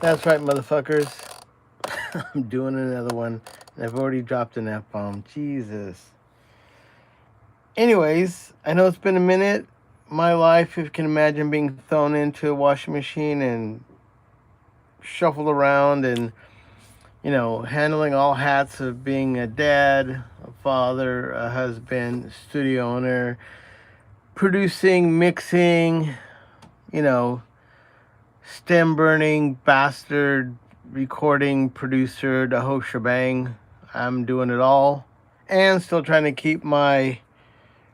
That's right, motherfuckers. I'm doing another one. And I've already dropped an F-bomb. Jesus. Anyways, I know it's been a minute. My life, if you can imagine being thrown into a washing machine and shuffled around and, handling all hats of being a dad, a father, a husband, studio owner, producing, mixing, you know, stem burning, bastard, recording, producer, the whole shebang. I'm doing it all and still trying to keep my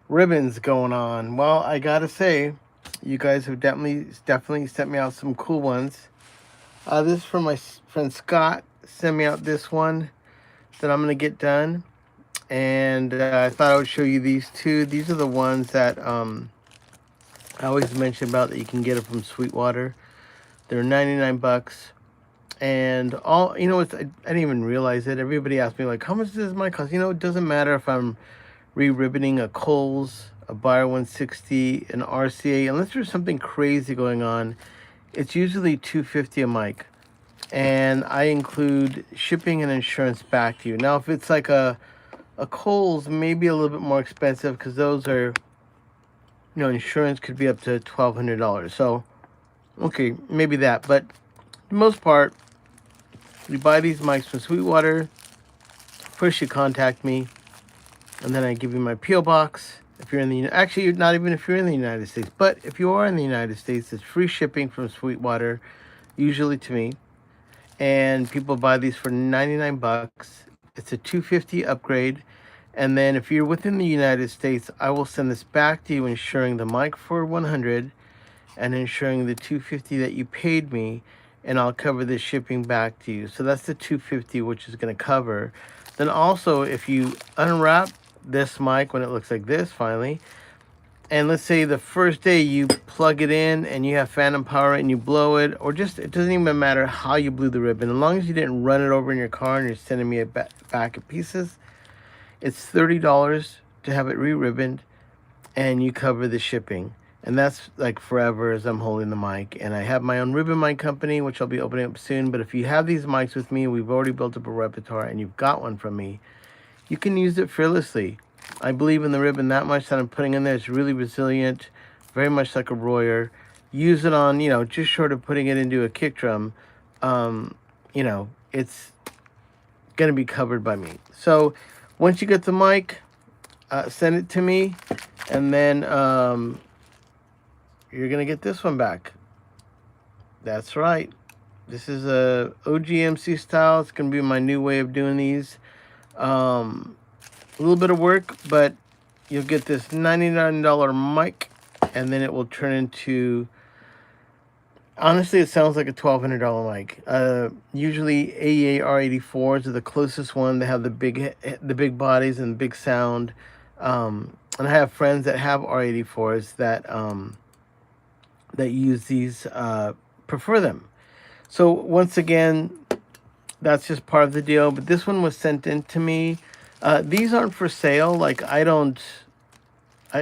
ribbons going on. Well, I gotta say, you guys have definitely sent me out some cool ones. This is from my friend Scott. Sent me out this one that I'm gonna get done, and I thought I would show you these two. These are the ones that I always mention about that you can get it from Sweetwater. They're 99 bucks. And all, I didn't even realize it. Everybody asked me, like, how much does my cost? It doesn't matter if I'm re-ribboning a Kohl's, a Buyer 160, an RCA, unless there's something crazy going on. It's usually $250 a mic. And I include shipping and insurance back to you. Now, if it's like a Kohl's, maybe a little bit more expensive because those are, insurance could be up to $1,200. So, okay, maybe that. But for the most part, you buy these mics from Sweetwater. First, you contact me, and then I give you my P.O. box. If you're in the actually, not even if you're in the United States, but if you are in the United States, it's free shipping from Sweetwater, usually to me. And people buy these for 99 bucks. It's a 250 upgrade. And then if you're within the United States, I will send this back to you, insuring the mic for 100 and insuring the 250 that you paid me, and I'll cover the shipping back to you. So that's the 250, which is going to cover. Then also, if you unwrap this mic when it looks like this finally, and let's say the first day you plug it in and you have phantom power and you blow it, or just, it doesn't even matter how you blew the ribbon, as long as you didn't run it over in your car and you're sending me a back of pieces, it's $30 to have it re-ribboned, and you cover the shipping. And that's like forever as I'm holding the mic. And I have my own ribbon mic company, which I'll be opening up soon. But if you have these mics with me, we've already built up a repertoire, and you've got one from me, you can use it fearlessly. I believe in the ribbon that much that I'm putting in there. It's really resilient, very much like a Royer. Use it on, just short of putting it into a kick drum. It's going to be covered by me. So once you get the mic, send it to me, and then you're going to get this one back. That's right. This is a OGMC style. It's going to be my new way of doing these. A little bit of work, but you'll get this $99 mic, and then it will turn into, honestly, it sounds like a $1,200 mic. Usually AEA R84s are the closest one. They have the big bodies and big sound. And I have friends that have R84s that use these, prefer them. So once again, that's just part of the deal. But this one was sent in to me. These aren't for sale. Like,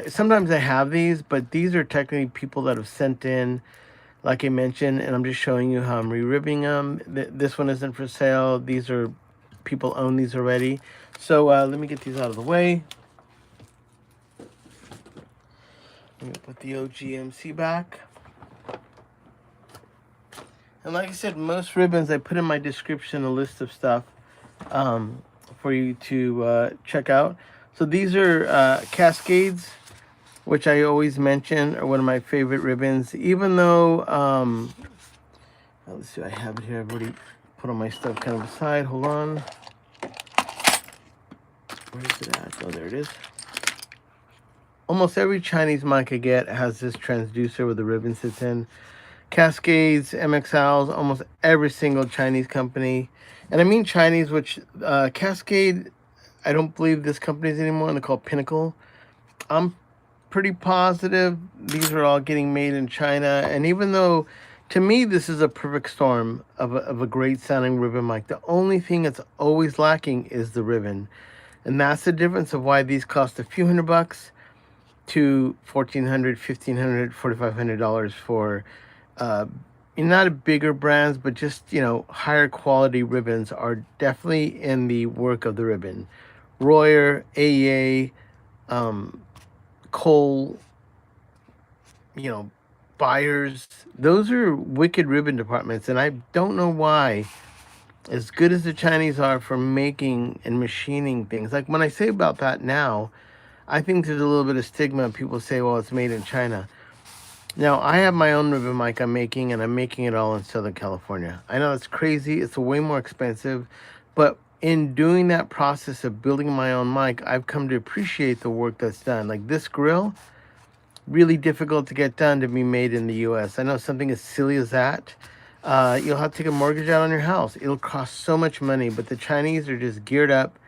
sometimes I have these, but these are technically people that have sent in, like I mentioned, and I'm just showing you how I'm re-ribbing them. This one isn't for sale. These are, people own these already. So let me get these out of the way. Let me put the OGMC back. And like I said, most ribbons, I put in my description a list of stuff for you to check out. So these are Cascades, which I always mention are one of my favorite ribbons. Even though, let's see, I have it here. I've already put all my stuff kind of aside. Hold on. Where is it at? Oh, there it is. Almost every Chinese mic I get has this transducer where the ribbon sits in. Cascades, MXLs, almost every single Chinese company. And I mean Chinese, which Cascade, I don't believe this company is anymore, and they're called Pinnacle. I'm pretty positive these are all getting made in China. And even though, to me, this is a perfect storm of a great sounding ribbon mic, the only thing that's always lacking is the ribbon. And that's the difference of why these cost a few $100 to $1,400, $1,500, $4,500 for not bigger brands, but just, higher quality ribbons are definitely in the work of the ribbon. Royer, AEA, Cole, you know, buyers. Those are wicked ribbon departments, and I don't know why. As good as the Chinese are for making and machining things, like when I say about that now, I think there's a little bit of stigma. People say, "Well, it's made in China." Now, I have my own ribbon mic I'm making, and I'm making it all in Southern California. I know it's crazy. It's way more expensive, but in doing that process of building my own mic, I've come to appreciate the work that's done. Like this grill, really difficult to get done to be made in the U.S. I know something as silly as that. You'll have to take a mortgage out on your house. It'll cost so much money, but the Chinese are just geared up.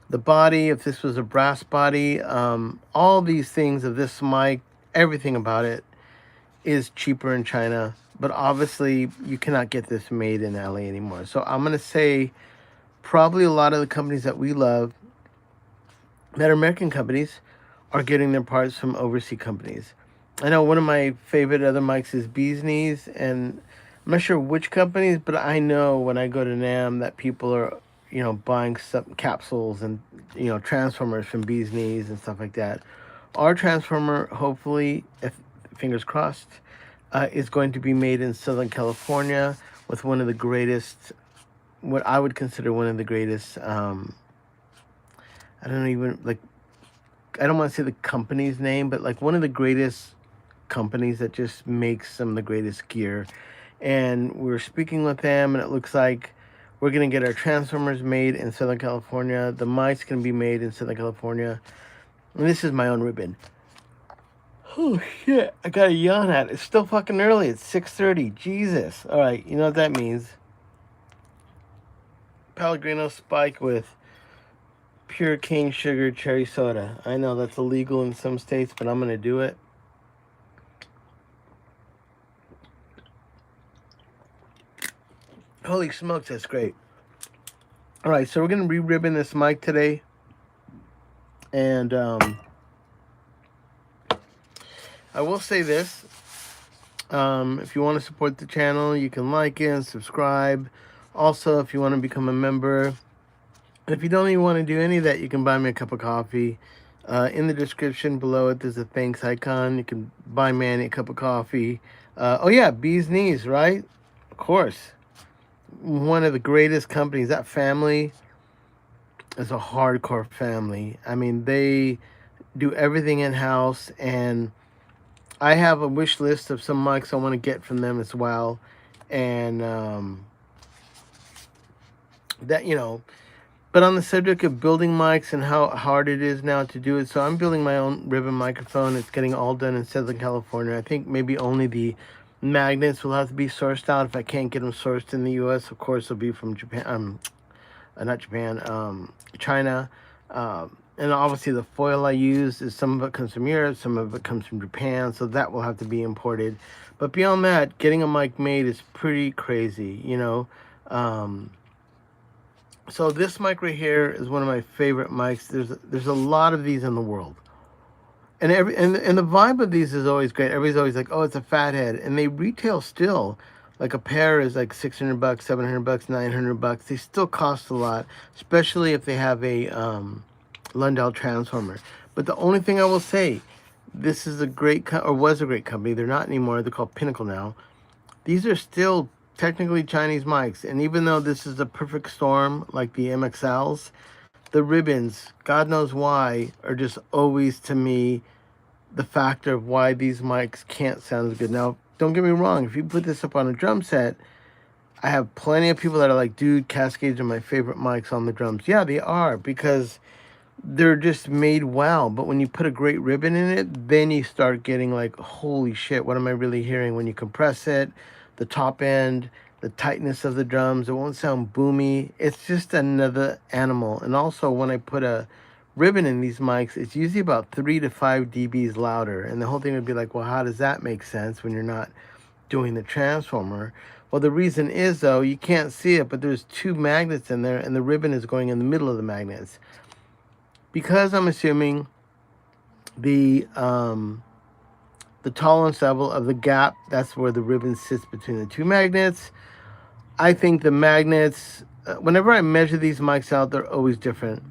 The body, if this was a brass body, all these things of this mic, everything about it is cheaper in China. But obviously, you cannot get this made in LA anymore. So I'm going to say probably a lot of the companies that we love that are American companies are getting their parts from overseas companies. I know one of my favorite other mics is Bee's Knees, and I'm not sure which companies, but I know when I go to NAM that people are, buying some capsules and, transformers from Bee's Knees and stuff like that. Our transformer, hopefully, if fingers crossed, is going to be made in Southern California with one of the greatest, what I would consider one of the greatest, I don't even, like, I don't want to say the company's name, but like one of the greatest companies that just makes some of the greatest gear. And we're speaking with them, and it looks like we're going to get our transformers made in Southern California. The mics can be made in Southern California. And this is my own ribbon. Oh, shit. I got to yawn at it. It's still fucking early. It's 6:30. Jesus. All right. You know what that means. Pellegrino Spike with pure cane sugar cherry soda. I know that's illegal in some states, but I'm going to do it. Holy smokes, that's great. All right, so we're going to re-ribbon this mic today. And I will say this. If you want to support the channel, you can like it and subscribe. Also, if you want to become a member, if you don't even want to do any of that, you can buy me a cup of coffee. In the description below it, there's a thanks icon. You can buy Manny a cup of coffee. Oh yeah, Bee's Knees, right? Of course. One of the greatest companies. That family is a hardcore family. I mean, they do everything in-house, and I have a wish list of some mics I want to get from them as well. And that, but on the subject of building mics and how hard it is now to do it, so I'm building my own ribbon microphone. It's getting all done in Southern California. I think maybe only the magnets will have to be sourced out. If I can't get them sourced in the U.S., of course, they'll be from Japan. Not Japan, China. And obviously the foil I use is some of it comes from Europe, some of it comes from Japan, so that will have to be imported. But beyond that, getting a mic made is pretty crazy, So this mic right here is one of my favorite mics. There's a lot of these in the world. And the vibe of these is always great. Everybody's always like, "Oh, it's a Fathead," and they retail still. Like a pair is like $600, $700, $900. They still cost a lot, especially if they have a Lundell transformer. But the only thing I will say, this is a great or was a great company. They're not anymore. They're called Pinnacle now. These are still technically Chinese mics, and even though this is a perfect storm like the MXLs, the ribbons, God knows why, are just always to me the factor of why these mics can't sound as good. Now, don't get me wrong, if you put this up on a drum set, I have plenty of people that are like, "Dude, Cascades are my favorite mics on the drums." Yeah, they are, because they're just made well. But when you put a great ribbon in it, then you start getting like, holy shit, what am I really hearing? When you compress it, the top end, the tightness of the drums, it won't sound boomy. It's just another animal. And also, when I put a ribbon in these mics, it's usually about 3 to 5 dBs louder. And the whole thing would be like, well, how does that make sense when you're not doing the transformer? Well, the reason is, though, you can't see it, but there's 2 magnets in there, and the ribbon is going in the middle of the magnets. Because I'm assuming the the tolerance level of the gap. That's where the ribbon sits between the two magnets. I think the magnets, whenever I measure these mics out, they're always different.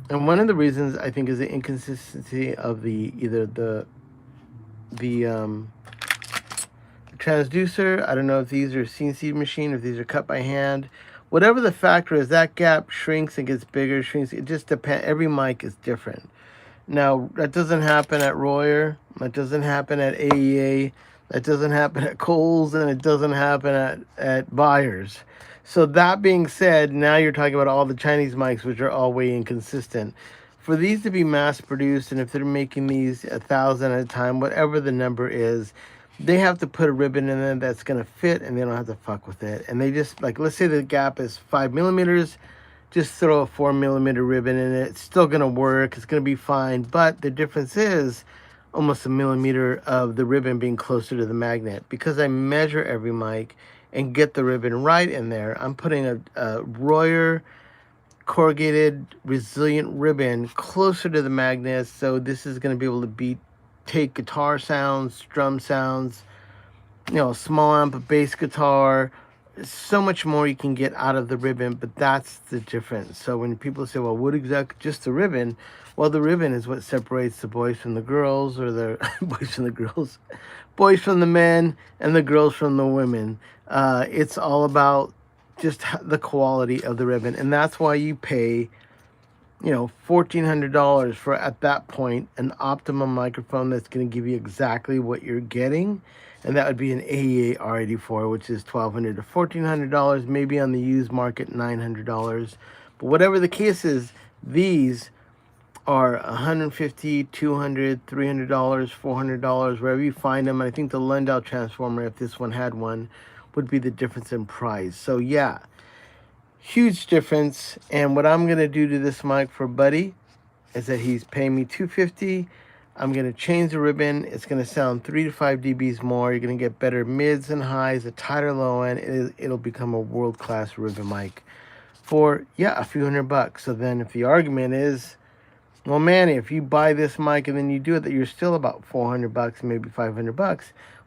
And one of the reasons I think is the inconsistency of the transducer. I don't know if these are CNC machine, if these are cut by hand. Whatever the factor is, that gap shrinks and gets bigger, shrinks. It just depends. Every mic is different. Now, that doesn't happen at Royer. That doesn't happen at AEA. That doesn't happen at Kohl's, and it doesn't happen at Buyers. So that being said, now you're talking about all the Chinese mics, which are all way inconsistent. For these to be mass produced, and if they're making these 1,000 at a time, whatever the number is, they have to put a ribbon in there that's going to fit, and they don't have to fuck with it. And they just, like, let's say the gap is 5 millimeters, just throw a 4 millimeter ribbon in it. It's still going to work. It's going to be fine. But the difference is almost a millimeter of the ribbon being closer to the magnet. Because I measure every mic and get the ribbon right in there, I'm putting a Royer corrugated resilient ribbon closer to the magnet. So this is going to be able to take guitar sounds, drum sounds, small amp, a bass guitar. So much more you can get out of the ribbon, but that's the difference. So when people say, well, what exactly, just the ribbon? Well, the ribbon is what separates the boys from the girls, or the boys from the girls, boys from the men, and the girls from the women. It's all about just the quality of the ribbon. And that's why you pay, $1,400 for, at that point, an optimum microphone that's going to give you exactly what you're getting. And that would be an AEA R84, which is $1,200 to $1,400, maybe on the used market, $900. But whatever the case is, these are $150, $200, $300, $400, wherever you find them. And I think the Lundau transformer, if this one had one, would be the difference in price. So yeah, huge difference. And what I'm going to do to this mic for Buddy is that he's paying me $250. I'm going to change the ribbon. It's going to sound 3 to 5 dBs more. You're going to get better mids and highs, a tighter low end. It'll become a world-class ribbon mic for, a few $100. So then if the argument is, well, Manny, if you buy this mic and then you do it, that you're still about $400, maybe $500.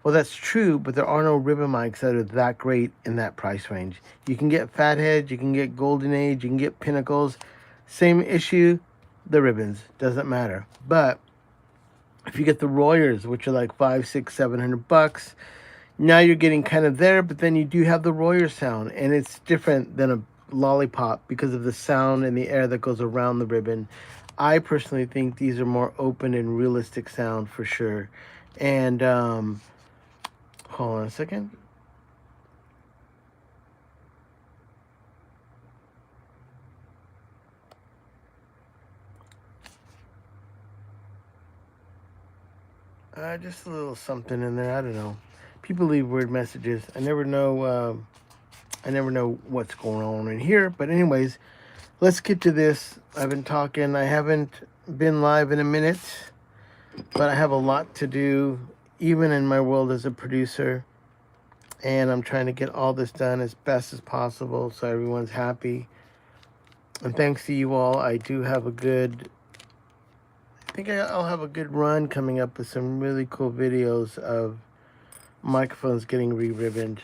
Well, that's true, but there are no ribbon mics that are that great in that price range. You can get Fathead, you can get Golden Age, you can get Pinnacles. Same issue, the ribbons, doesn't matter. But if you get the Royers, which are like $500, $600, $700, now you're getting kind of there, but then you do have the Royer sound, and it's different than a lollipop because of the sound and the air that goes around the ribbon. I personally think these are more open and realistic sound for sure. And hold on a second. Just a little something in there. I don't know. People leave weird messages. I never know. I never know what's going on in here. But anyways, let's get to this. I've been talking. I haven't been live in a minute, but I have a lot to do, even in my world as a producer. And I'm trying to get all this done as best as possible so everyone's happy. And thanks to you all, I do have a good... I think I'll have a good run coming up with some really cool videos of microphones getting re-ribboned.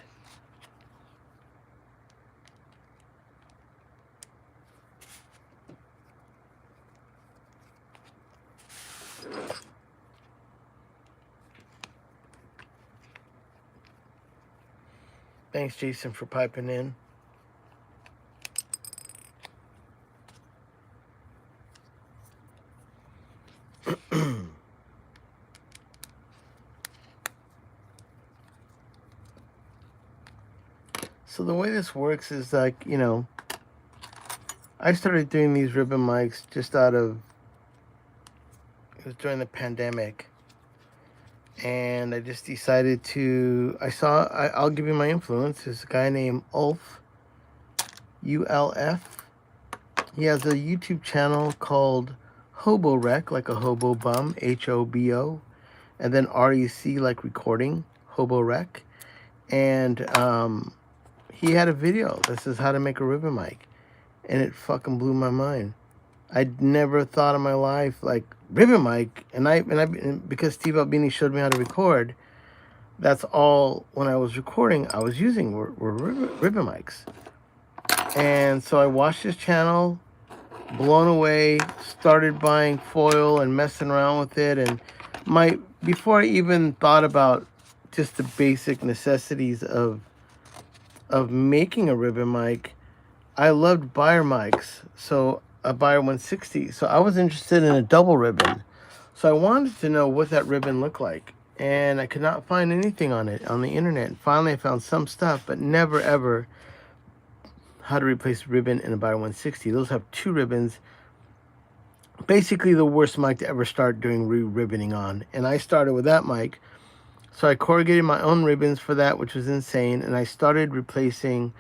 Thanks, Jason, for piping in. So the way this works is like, I started doing these ribbon mics just it was during the pandemic. And I just decided I'll give you my influence. There's a guy named Ulf, ULF. He has a YouTube channel called Hobo Rec, like a hobo bum, HOBO, and then REC, like recording, Hobo Rec. And he had a video that says how to make a ribbon mic, and it fucking blew my mind. I'd never thought in my life, like, ribbon mic, and because Steve Albini showed me how to record, that's all when I was recording I was using were ribbon mics. And so I watched his channel, blown away, started buying foil and messing around with it. And before I even thought about just the basic necessities of making a ribbon mic, I loved Beyer mics, so a Beyer 160. So I was interested in a double ribbon. So I wanted to know what that ribbon looked like. And I could not find anything on it on the internet. And finally I found some stuff, but never ever how to replace ribbon in a Beyer 160. Those have two ribbons. Basically the worst mic to ever start doing re-ribboning on. And I started with that mic. So I corrugated my own ribbons for that, which was insane. And I started replacing,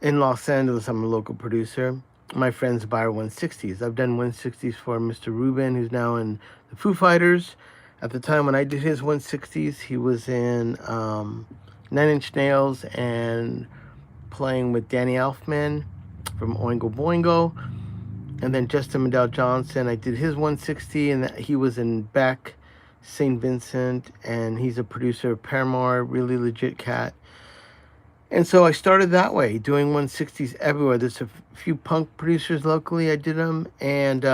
in Los Angeles, I'm a local producer, my friends Beyer 160s. I've done 160s for Mr. Rubin, who's now in the Foo Fighters. At the time when I did his 160s, he was in 9 Inch Nails and playing with Danny Elfman from Oingo Boingo. And then Justin Medell Johnson, I did his 160, and he was in Beck, St. Vincent, and he's a producer of Paramore, really legit cat. And so I started that way, doing 160s everywhere. There's a few punk producers locally, I did them. And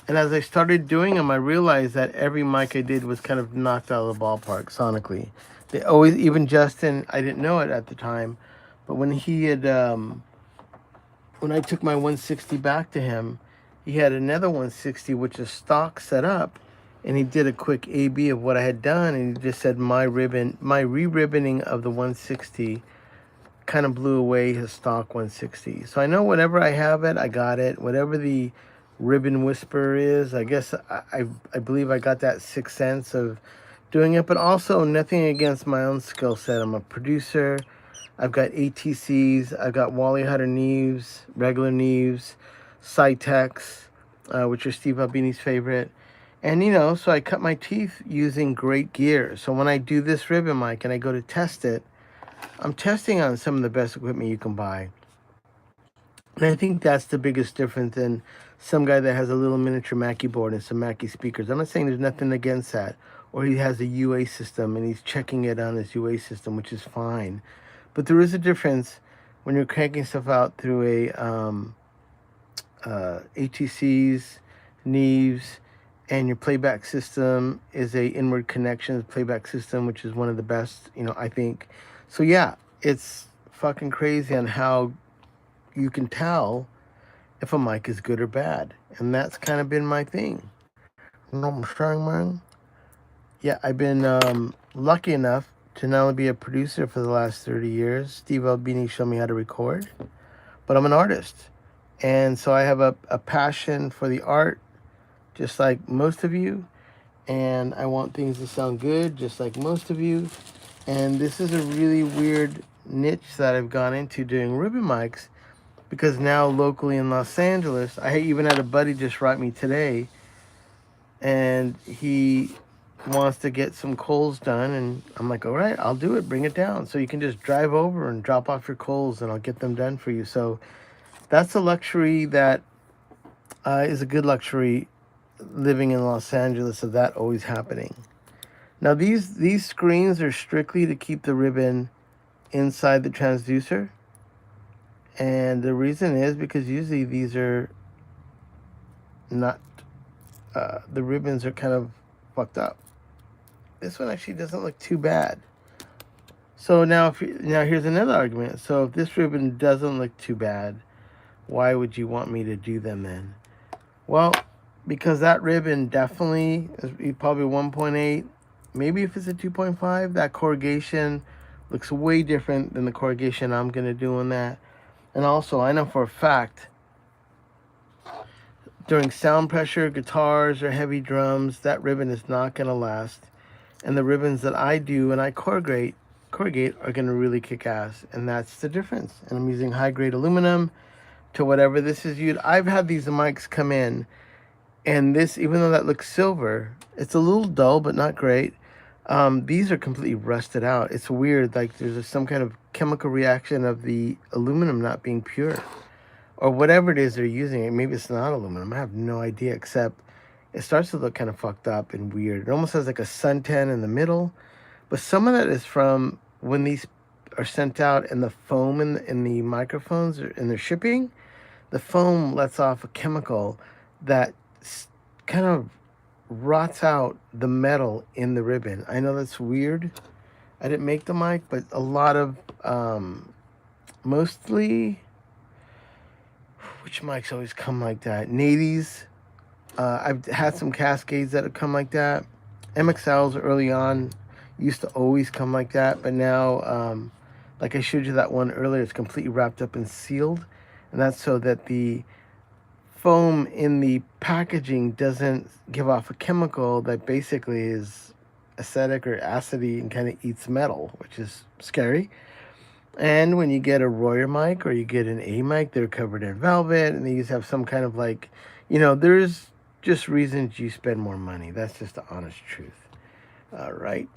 as I started doing them, I realized that every mic I did was kind of knocked out of the ballpark sonically. They always, even Justin, I didn't know it at the time, but when he had, when I took my 160 back to him, he had another 160, which is stock set up, and he did a quick A/B of what I had done, and he just said my re-ribboning of the 160 kind of blew away his stock 160. So I know whenever I have it, I got it. Whatever the ribbon whisper is, I guess I believe I got that sixth sense of doing it, but also nothing against my own skill set. I'm a producer. I've got ATCs, I've got Wally Hutter Neves, regular Neves, Cytex, which are Steve Albini's favorite. And, you know, so I cut my teeth using great gear. So when I do this ribbon mic and I go to test it, I'm testing on some of the best equipment you can buy. And I think that's the biggest difference than some guy that has a little miniature Mackie board and some Mackie speakers. I'm not saying there's nothing against that. Or he has a UA system and he's checking it on his UA system, which is fine. But there is a difference when you're cranking stuff out through a ATCs, Neves, and your playback system is a inward connections playback system, which is one of the best, you know, I think. So yeah, it's fucking crazy on how you can tell if a mic is good or bad. And that's kind of been my thing. You know what I'm saying, man? Yeah, I've been lucky enough to not only be a producer for the last 30 years. Steve Albini showed me how to record, but I'm an artist. And so I have a passion for the art, just like most of you. And I want things to sound good, just like most of you. And this is a really weird niche that I've gone into doing ribbon mics, because now locally in Los Angeles, I even had a buddy just write me today, and he wants to get some coals done, and I'm like, all right, I'll do it, bring it down. So you can just drive over and drop off your coals and I'll get them done for you. So that's a luxury that is a good luxury living in Los Angeles, of that always happening. Now these screens are strictly to keep the ribbon inside the transducer, and the reason is because usually these are not the ribbons are kind of fucked up. This one actually doesn't look too bad. So now here's another argument. So if this ribbon doesn't look too bad, why would you want me to do them then? Well, because that ribbon definitely is probably 1.8. Maybe if it's a 2.5, that corrugation looks way different than the corrugation I'm going to do on that. And also, I know for a fact, during sound pressure, guitars, or heavy drums, that ribbon is not going to last. And the ribbons that I do and I corrugate are going to really kick ass. And that's the difference. And I'm using high-grade aluminum to whatever this is used. I've had these mics come in, and this, even though that looks silver, it's a little dull, but not great. These are completely rusted out. It's weird, like there's some kind of chemical reaction of the aluminum not being pure, or whatever it is they're using. Maybe it's not aluminum. I have no idea, except it starts to look kind of fucked up and weird. It almost has like a suntan in the middle. But some of that is from when these are sent out and the foam in the microphones in their shipping, the foam lets off a chemical that kind of rots out the metal in the ribbon. I know that's weird. I didn't make the mic, but a lot of, mostly, which mics always come like that? Navies. I've had some Cascades that have come like that. MXLs early on used to always come like that, but now, like I showed you that one earlier, it's completely wrapped up and sealed, and that's so that the foam in the packaging doesn't give off a chemical that basically is acidic or acidy and kind of eats metal, which is scary. And when you get a Royer mic or you get an A mic, they're covered in velvet, and these have some kind of like, there's just reasons you spend more money. That's just the honest truth. All right.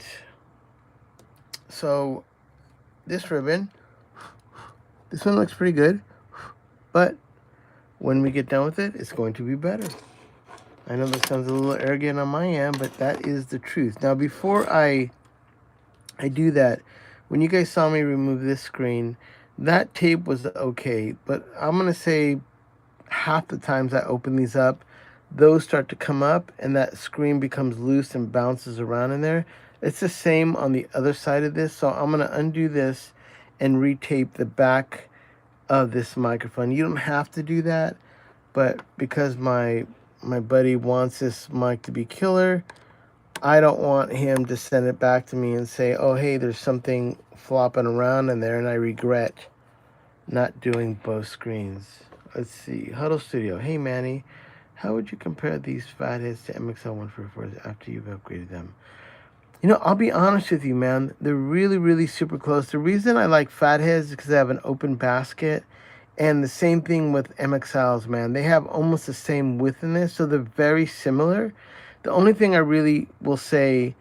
So this ribbon, this one looks pretty good, but when we get done with it, it's going to be better. I know that sounds a little arrogant on my end, but that is the truth. Now, before I do that, when you guys saw me remove this screen, that tape was okay, but I'm going to say half the times I open these up, those start to come up and that screen becomes loose and bounces around in there. It's the same on the other side of this, so I'm going to undo this and retape the back of this microphone. You don't have to do that, but because my buddy wants this mic to be killer, I don't want him to send it back to me and say, oh, hey, there's something flopping around in there, and I regret not doing both screens. Let's see. Huddle Studio. Hey, Manny, how would you compare these Fatheads to MXL 144s after you've upgraded them? I'll be honest with you, man. They're really, really super close. The reason I like Fatheads is because they have an open basket. And the same thing with MXLs, man. They have almost the same width in this, so they're very similar. The only thing I really will say,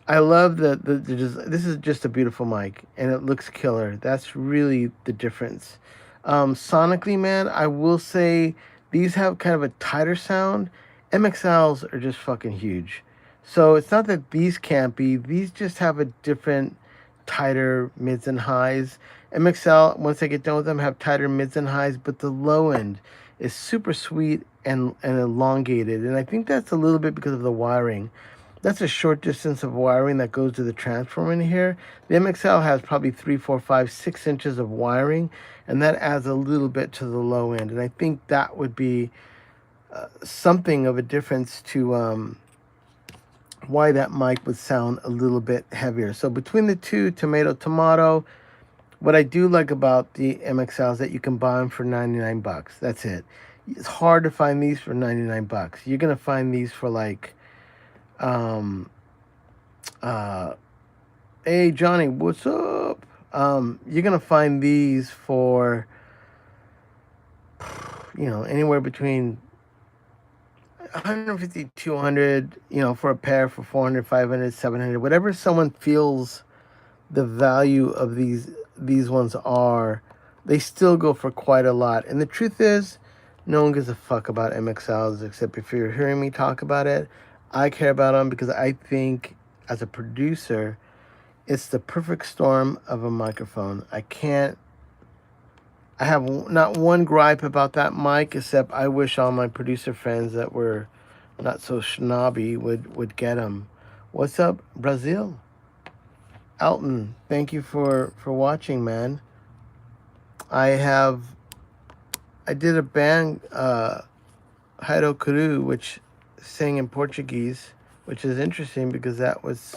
I love this is just a beautiful mic, and it looks killer. That's really the difference. Sonically, man, I will say these have kind of a tighter sound. MXLs are just fucking huge. So it's not that these can't be. These just have a different, tighter mids and highs. MXL, once I get done with them, have tighter mids and highs, but the low end is super sweet and elongated. And I think that's a little bit because of the wiring. That's a short distance of wiring that goes to the transformer in here. The MXL has probably 3, 4, 5, 6 inches of wiring, and that adds a little bit to the low end. And I think that would be something of a difference to why that mic would sound a little bit heavier. So between the two, tomato, what I do like about the MXL is that you can buy them for 99 bucks. That's it. It's hard to find these for 99 bucks. You're going to find these for like, hey, Johnny, what's up? You're going to find these for, anywhere between 150, 200, for a pair for 400, 500, 700, whatever someone feels the value of these ones are, they still go for quite a lot. And the truth is, no one gives a fuck about MXLs except if you're hearing me talk about it. I care about them because I think as a producer, it's the perfect storm of a microphone. I have not one gripe about that mic, except I wish all my producer friends that were not so snobby would get them. What's up, Brazil? Alton, thank you for watching, man. I did a band, Haido Kuru, which sang in Portuguese, which is interesting because that was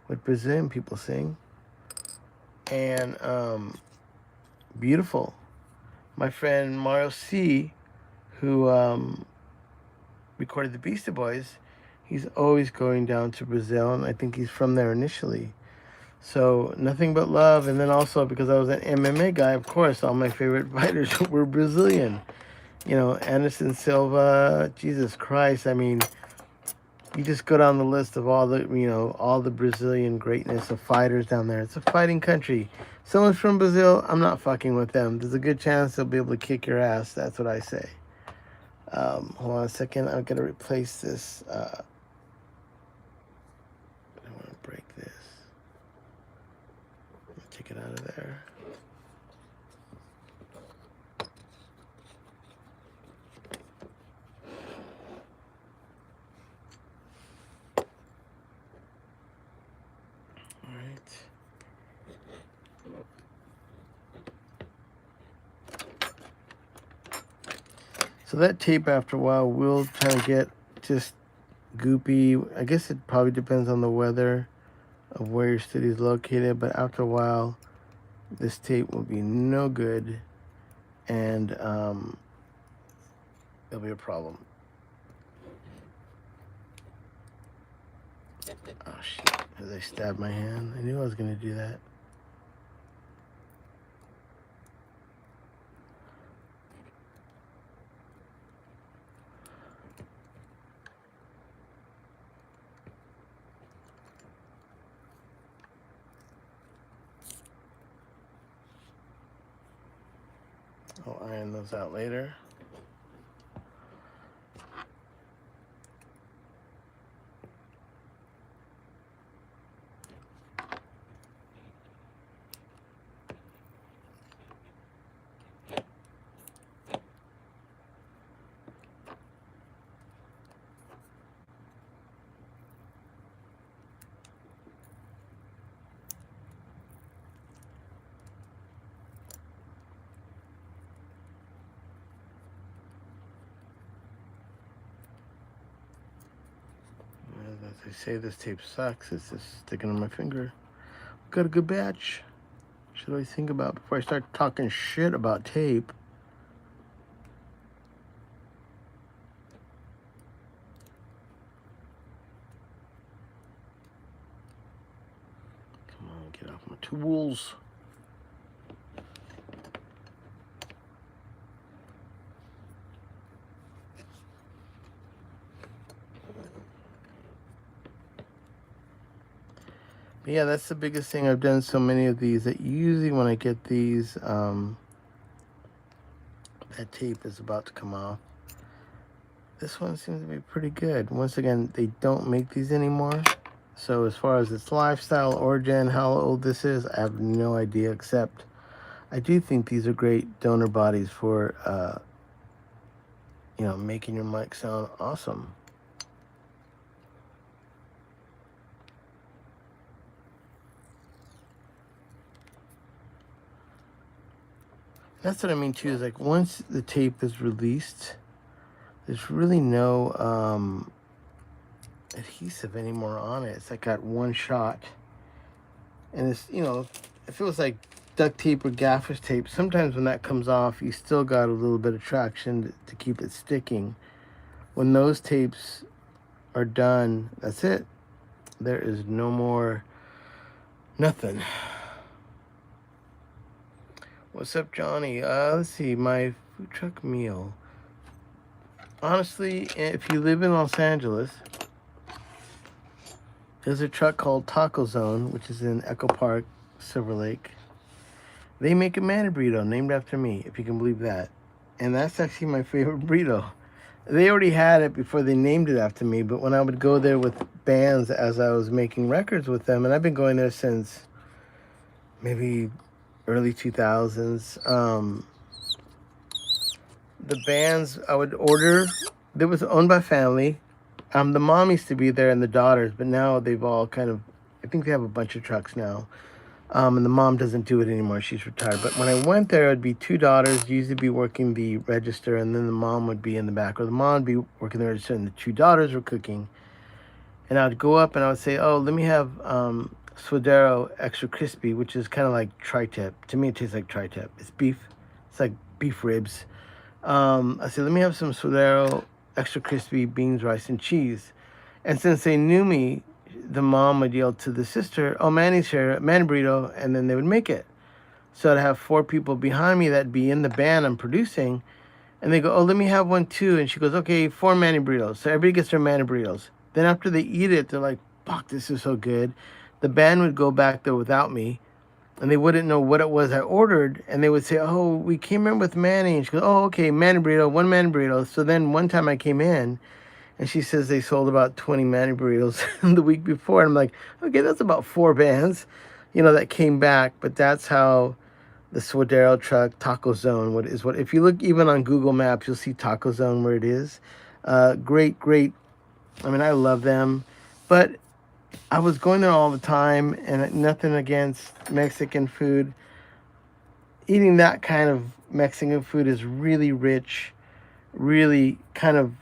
what Brazilian people sing. And beautiful. My friend Mario C., who recorded the Beastie Boys, he's always going down to Brazil, and I think he's from there initially. So nothing but love. And then also because I was an MMA guy, of course, all my favorite fighters were Brazilian. Anderson Silva, Jesus Christ. I mean, you just go down the list of all the Brazilian greatness of fighters down there. It's a fighting country. Someone's from Brazil, I'm not fucking with them. There's a good chance they'll be able to kick your ass. That's what I say. Hold on a second. I'm gonna replace this. I don't want to break this. Take it out of there. All right. So that tape, after a while, will kind of get just goopy. I guess it probably depends on the weather of where your city is located, but after a while, this tape will be no good, and it'll be a problem. Oh shit, as I stabbed my hand. I knew I was gonna do that. I'll iron those out later. As I say, this tape sucks. It's just sticking on my finger. Got a good batch. Should always think about before I start talking shit about tape. Come on, get off my tools. Yeah, that's the biggest thing. I've done so many of these that usually when I get these, that tape is about to come off. This one seems to be pretty good. Once again, they don't make these anymore. So as far as its lifestyle, origin, how old this is, I have no idea, except I do think these are great donor bodies for, you know, making your mic sound awesome. That's what I mean too, is like once the tape is released, there's really no adhesive anymore on it. It's like got one shot. And it's, you know, if it was like duct tape or gaffer's tape, sometimes when that comes off, you still got a little bit of traction to keep it sticking. When those tapes are done, that's it. There is no more, nothing. What's up, Johnny? Let's see, my food truck meal. Honestly, if you live in Los Angeles, there's a truck called Taco Zone, which is in Echo Park, Silver Lake. They make a Manny burrito named after me, if you can believe that. And that's actually my favorite burrito. They already had it before they named it after me, but when I would go there with bands as I was making records with them, and I've been going there since maybe early 2000s, the bands I would order, it was owned by family. The mom used to be there and the daughters, but now they've all kind of, I think they have a bunch of trucks now. And the mom doesn't do it anymore. She's retired. But when I went there, it'd be two daughters, usually be working the register, and then the mom would be in the back. Or the mom would be working the register, and the two daughters were cooking. And I'd go up and I would say, oh, let me have Suadero extra crispy, which is kind of like tri-tip. To me, it tastes like tri-tip. It's beef. It's like beef ribs. I said, let me have some Suadero extra crispy beans, rice, and cheese. And since they knew me, the mom would yell to the sister, oh, Manny's here, Manny burrito, and then they would make it. So I'd have four people behind me that'd be in the band I'm producing, and they go, oh, let me have one too. And she goes, okay, 4 Manny burritos. So everybody gets their Manny burritos. Then after they eat it, they're like, fuck, this is so good. The band would go back there without me, and they wouldn't know what it was I ordered, and they would say, "Oh, we came in with Manny," and she goes, "Oh, okay, Manny burrito, one Manny burrito." So then one time I came in, and she says they sold about 20 Manny burritos the week before, and I'm like, "Okay, that's about 4 bands, that came back." But that's how the Suadero truck Taco Zone what if you look even on Google Maps, you'll see Taco Zone where it is. Great. I mean, I love them, but I was going there all the time, and nothing against Mexican food. Eating that kind of Mexican food is really rich, really kind of,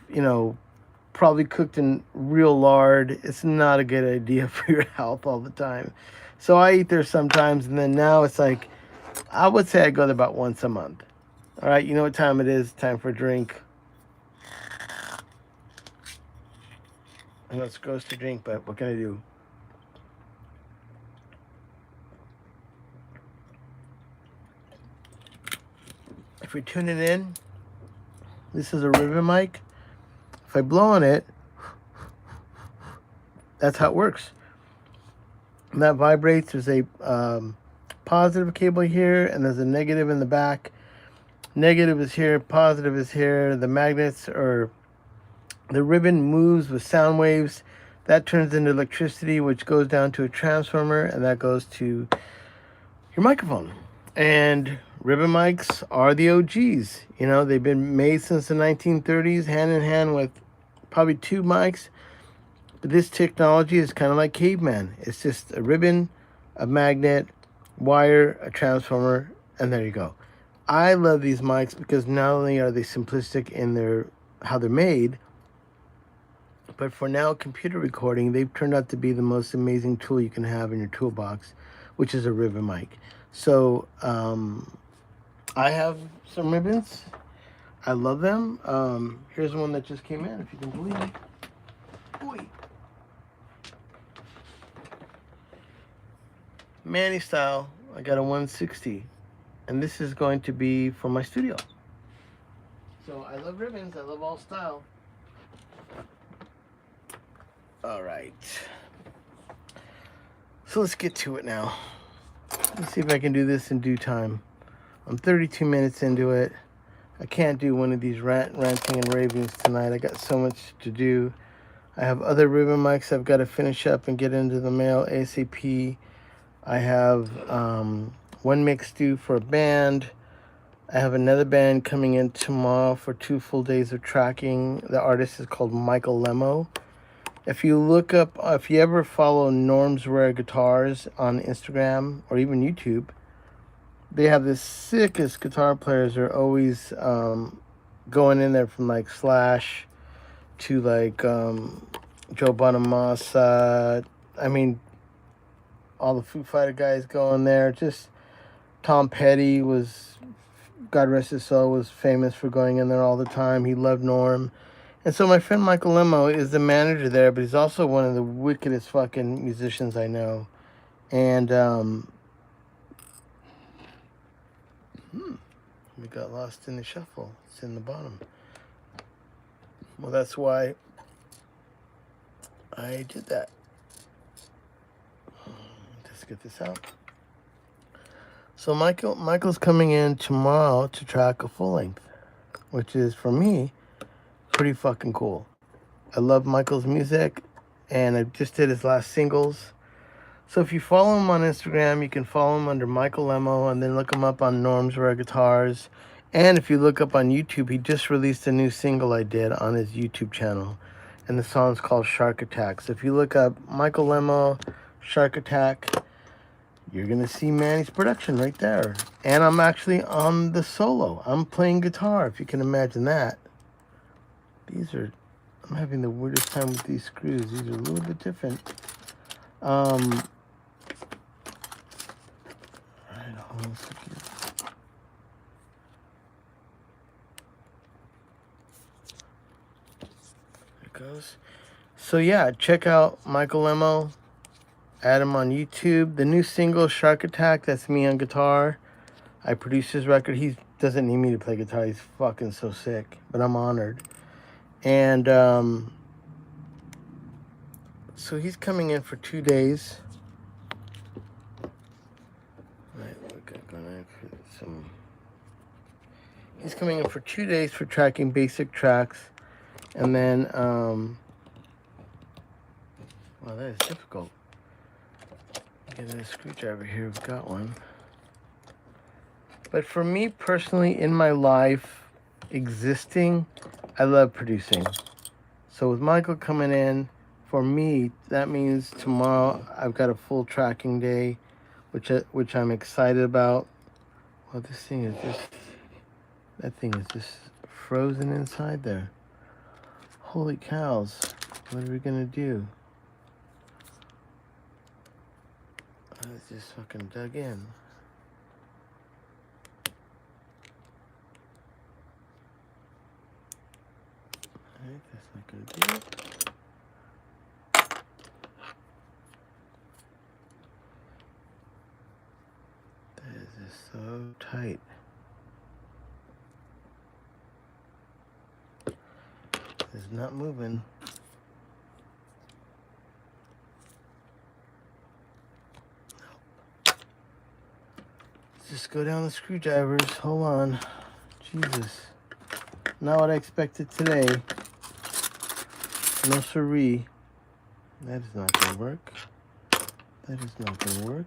probably cooked in real lard. It's not a good idea for your health all the time. So I eat there sometimes, and then now it's like, I would say I go there about once a month. All right, you know what time it is? Time for a drink. I know it's gross to drink, but what can I do? If you're tuning in, this is a ribbon mic. If I blow on it, that's how it works. And that vibrates. There's a positive cable here, and there's a negative in the back. Negative is here, positive is here. The magnets, or the ribbon, moves with sound waves. That turns into electricity, which goes down to a transformer, and that goes to your microphone. And ribbon mics are the OGs. They've been made since the 1930s, hand in hand with probably tube mics. But this technology is kind of like caveman. It's just a ribbon, a magnet, wire, a transformer, and there you go. I love these mics because not only are they simplistic in how they're made, but for now computer recording, they've turned out to be the most amazing tool you can have in your toolbox, which is a ribbon mic. So I have some ribbons. I love them. Here's one that just came in, if you can believe it. Boy. Manny style. I got a 160. And this is going to be for my studio. So I love ribbons. I love all style. All right. So let's get to it now. Let's see if I can do this in due time. I'm 32 minutes into it. I can't do one of these ranting and ravings tonight. I got so much to do. I have other ribbon mics I've got to finish up and get into the mail ASAP. I have one mix due for a band. I have another band coming in tomorrow for 2 full days of tracking. The artist is called Michael Lemo. If you ever follow Norm's Rare Guitars on Instagram or even YouTube, they have the sickest guitar players. They're always going in there from like Slash to like Joe Bonamassa. I mean, all the Foo Fighter guys go in there. Just Tom Petty was, God rest his soul, was famous for going in there all the time. He loved Norm. And so my friend Michael Lemo is the manager there, but he's also one of the wickedest fucking musicians I know. And we got lost in the shuffle. It's in the bottom. Well, that's why I did that. Let's get this out. So Michael's coming in tomorrow to track a full length, which is, for me, pretty fucking cool. I love Michael's music, and I just did his last singles. So if you follow him on Instagram, you can follow him under Michael Lemo, and then look him up on Norm's Rare Guitars. And if you look up on YouTube, he just released a new single I did on his YouTube channel, and the song's called Shark Attack. So if you look up Michael Lemo, Shark Attack, you're going to see Manny's production right there. And I'm actually on the solo. I'm playing guitar, if you can imagine that. I'm having the weirdest time with these screws. These are a little bit different. All right, hold on a second. There it goes. So yeah, check out Michael Lemo. Add him on YouTube. The new single, Shark Attack, that's me on guitar. I produced his record. He doesn't need me to play guitar. He's fucking so sick. But I'm honored. And so he's coming in for 2 days. He's coming in for 2 days for tracking basic tracks, and then wow, that is difficult. Get a screwdriver here. We've got one. But for me personally, in my life, existing, I love producing. So with Michael coming in, for me, that means tomorrow I've got a full tracking day, which I'm excited about. Well, this thing is just, that thing is just frozen inside there. Holy cows, what are we gonna do? It's just fucking dug in. Alright, that's not gonna do it. That is just so tight. It's not moving. Let's just go down the screwdrivers. Hold on. Jesus. Not what I expected today. No siree. That is not gonna work. That is not gonna work.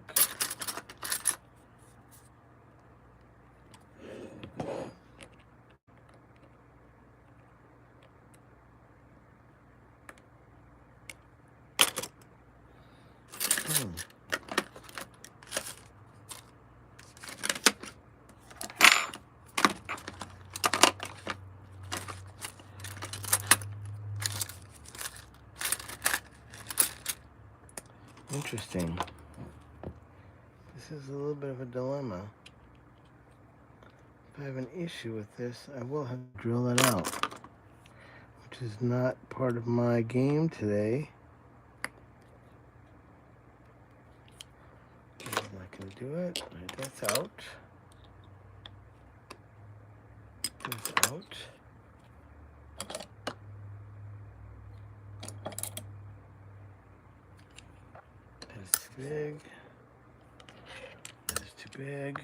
Interesting. This is a little bit of a dilemma. If I have an issue with this, I will have to drill that out, which is not part of my game today. I'm not going to do it. Right, that's out. That's out. That's too big. That's too big.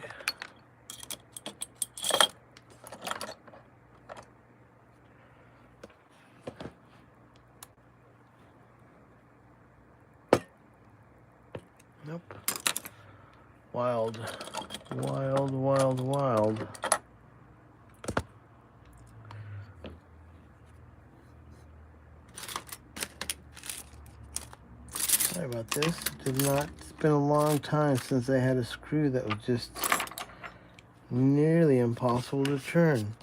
Nope. Wild. Wild, wild, wild. Sorry about this. It's been a long time since I had a screw that was just nearly impossible to turn.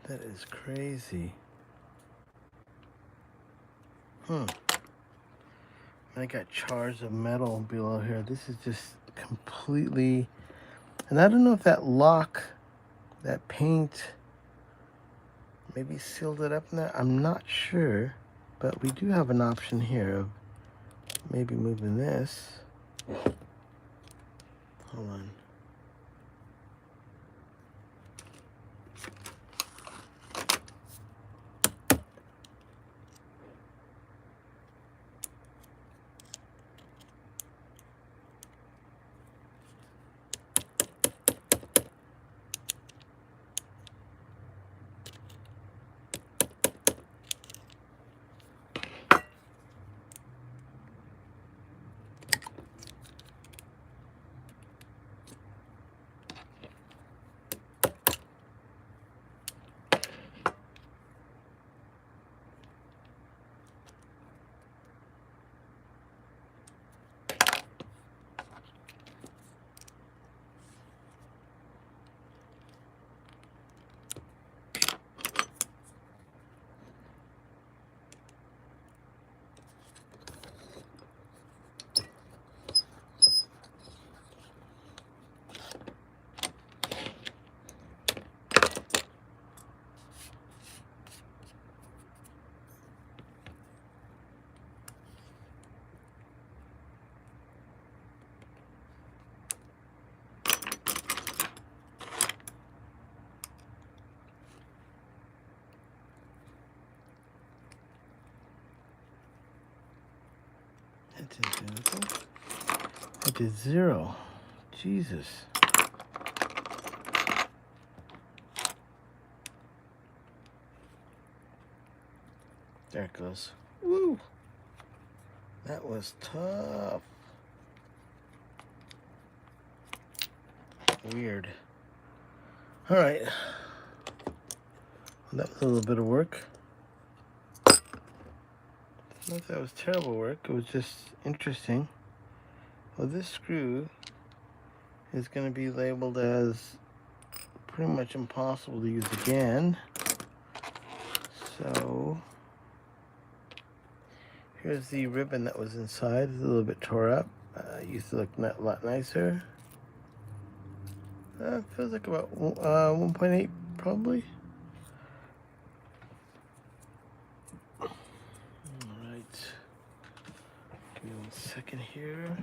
That is crazy. I got jars of metal below here. This is just completely... And I don't know if that lock, that paint, maybe sealed it up in there. I'm not sure. But we do have an option here of maybe moving this. Hold on. That didn't do anything. That did 0. Jesus. There it goes. Woo! That was tough. Weird. All right. Well, that was a little bit of work. Not that was terrible work. It was just interesting. Well, this screw is going to be labeled as pretty much impossible to use again. So here's the ribbon that was inside. It's a little bit tore up. Used to look a lot nicer. Feels like about 1.8 probably. Alright. Give me 1 second here.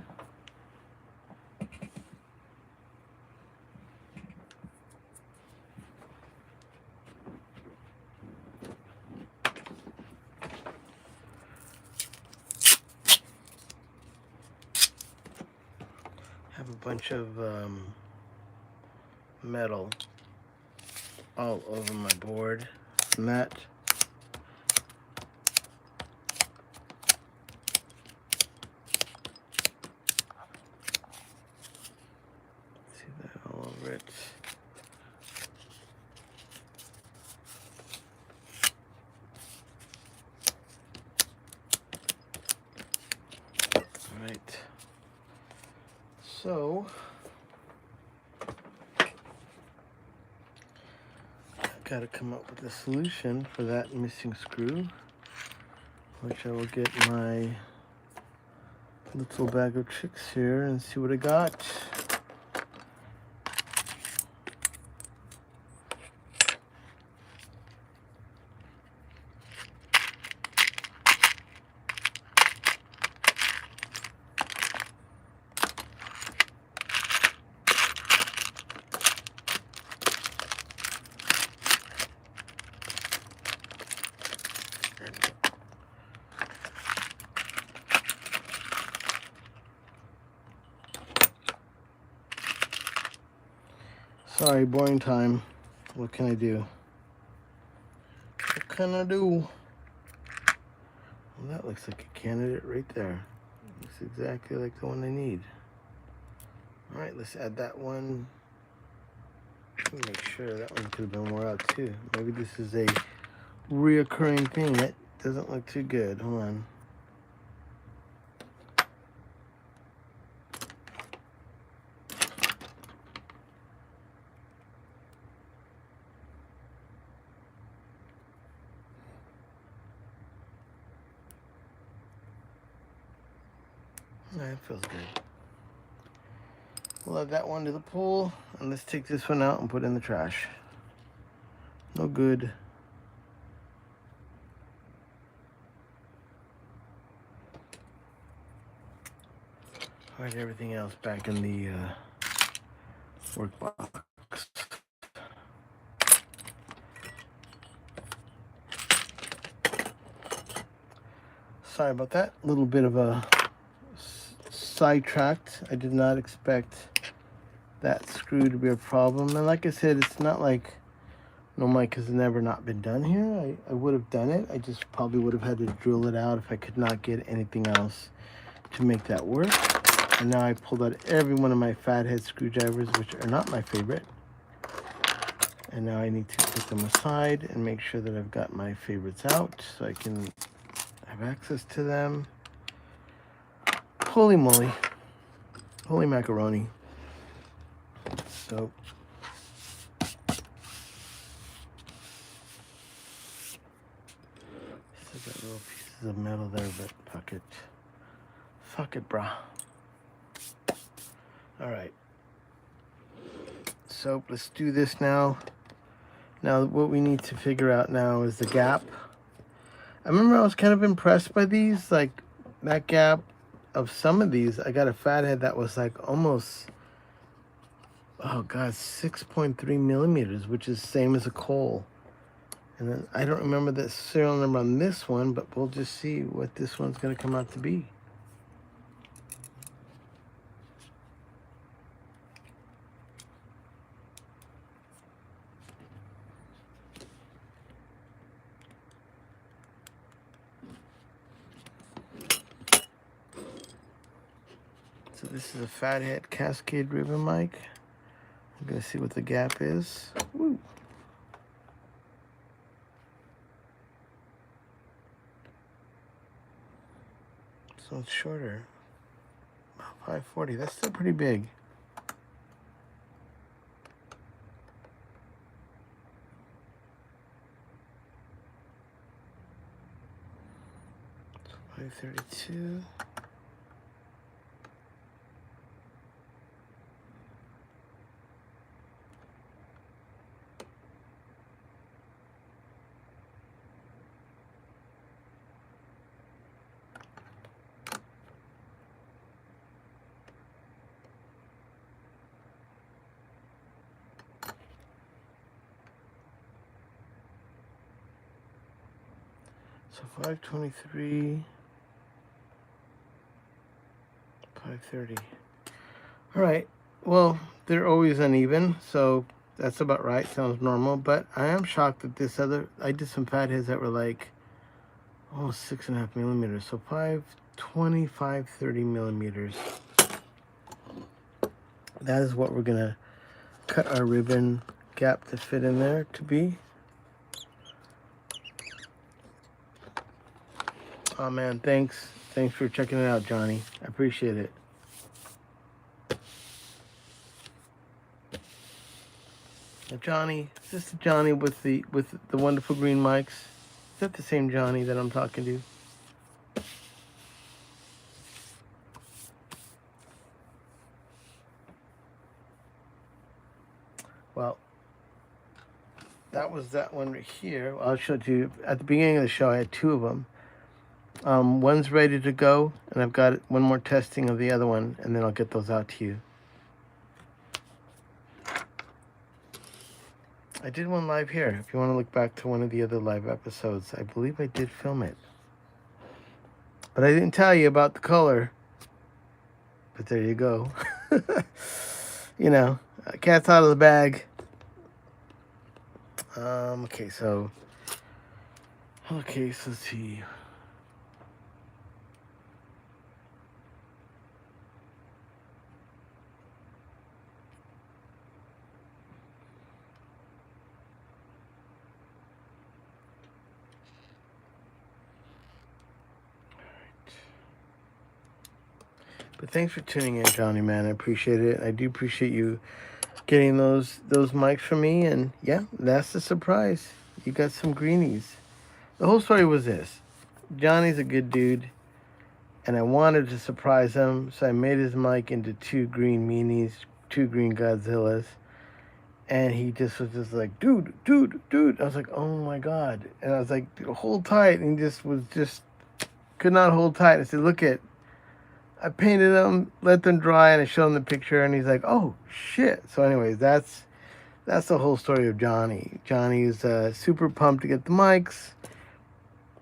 Have a bunch of metal all over my board from that. See that all over it. All right. So got to come up with a solution for that missing screw, which I will get my little bag of tricks here and see what I got. Sorry, boring time. What can I do? What can I do? Well, that looks like a candidate right there. Looks exactly like the one I need. All right, let's add that one. Let me make sure that one could have been wore out too. Maybe this is a reoccurring thing. That doesn't look too good. Hold on. That feels good. We'll add that one to the pool, and let's take this one out and put it in the trash. No good. All right, everything else back in the workbox. Sorry about that. A little bit of a sidetracked. I did not expect that screw to be a problem. And like I said, it's not like no mic has never not been done here. I would have done it. I just probably would have had to drill it out if I could not get anything else to make that work. And now I pulled out every one of my Fathead screwdrivers, which are not my favorite. And now I need to put them aside and make sure that I've got my favorites out so I can have access to them. Holy moly. Holy macaroni. So still got little pieces of metal there, but fuck it. Fuck it, brah. Alright. So let's do this now. Now what we need to figure out now is the gap. I remember I was kind of impressed by these, like that gap of some of these. I got a Fathead that was like almost, oh god, 6.3 millimeters, which is same as a coal. And then I don't remember the serial number on this one, but we'll just see what this one's going to come out to be. This is a Fathead Cascade ribbon mic. I'm gonna see what the gap is. Woo. So it's shorter. About 540. That's still pretty big. So 532. So 523, 530. All right. Well, they're always uneven, so that's about right. Sounds normal. But I am shocked that this other. I did some fatheads that were like almost 6.5 millimeters. So 520, 530 millimeters. That is what we're gonna cut our ribbon gap to fit in there to be. Oh man, thanks for checking it out, Johnny. I appreciate it. Now, Johnny, is this the Johnny with the wonderful green mics? Is that the same Johnny that I'm talking to? Well, that was that one right here. I'll show it to you. At the beginning of the show, I had two of them. One's ready to go, and I've got one more testing of the other one, and then I'll get those out to you. I did one live here. If you want to look back to one of the other live episodes, I believe I did film it. But I didn't tell you about the color. But there you go. You know, cat's out of the bag. Okay, so let's see. But thanks for tuning in, Johnny, man. I appreciate it. I do appreciate you getting those mics for me. And yeah, that's the surprise. You got some greenies. The whole story was this. Johnny's a good dude, and I wanted to surprise him, so I made his mic into 2 green meanies, 2 green Godzillas. And he just was just like, dude. I was like, oh my God. And I was like, hold tight. And he just could not hold tight. I said, look it. I painted them, let them dry, and I showed him the picture, and he's like, oh, shit. So anyways, that's the whole story of Johnny. Johnny's super pumped to get the mics.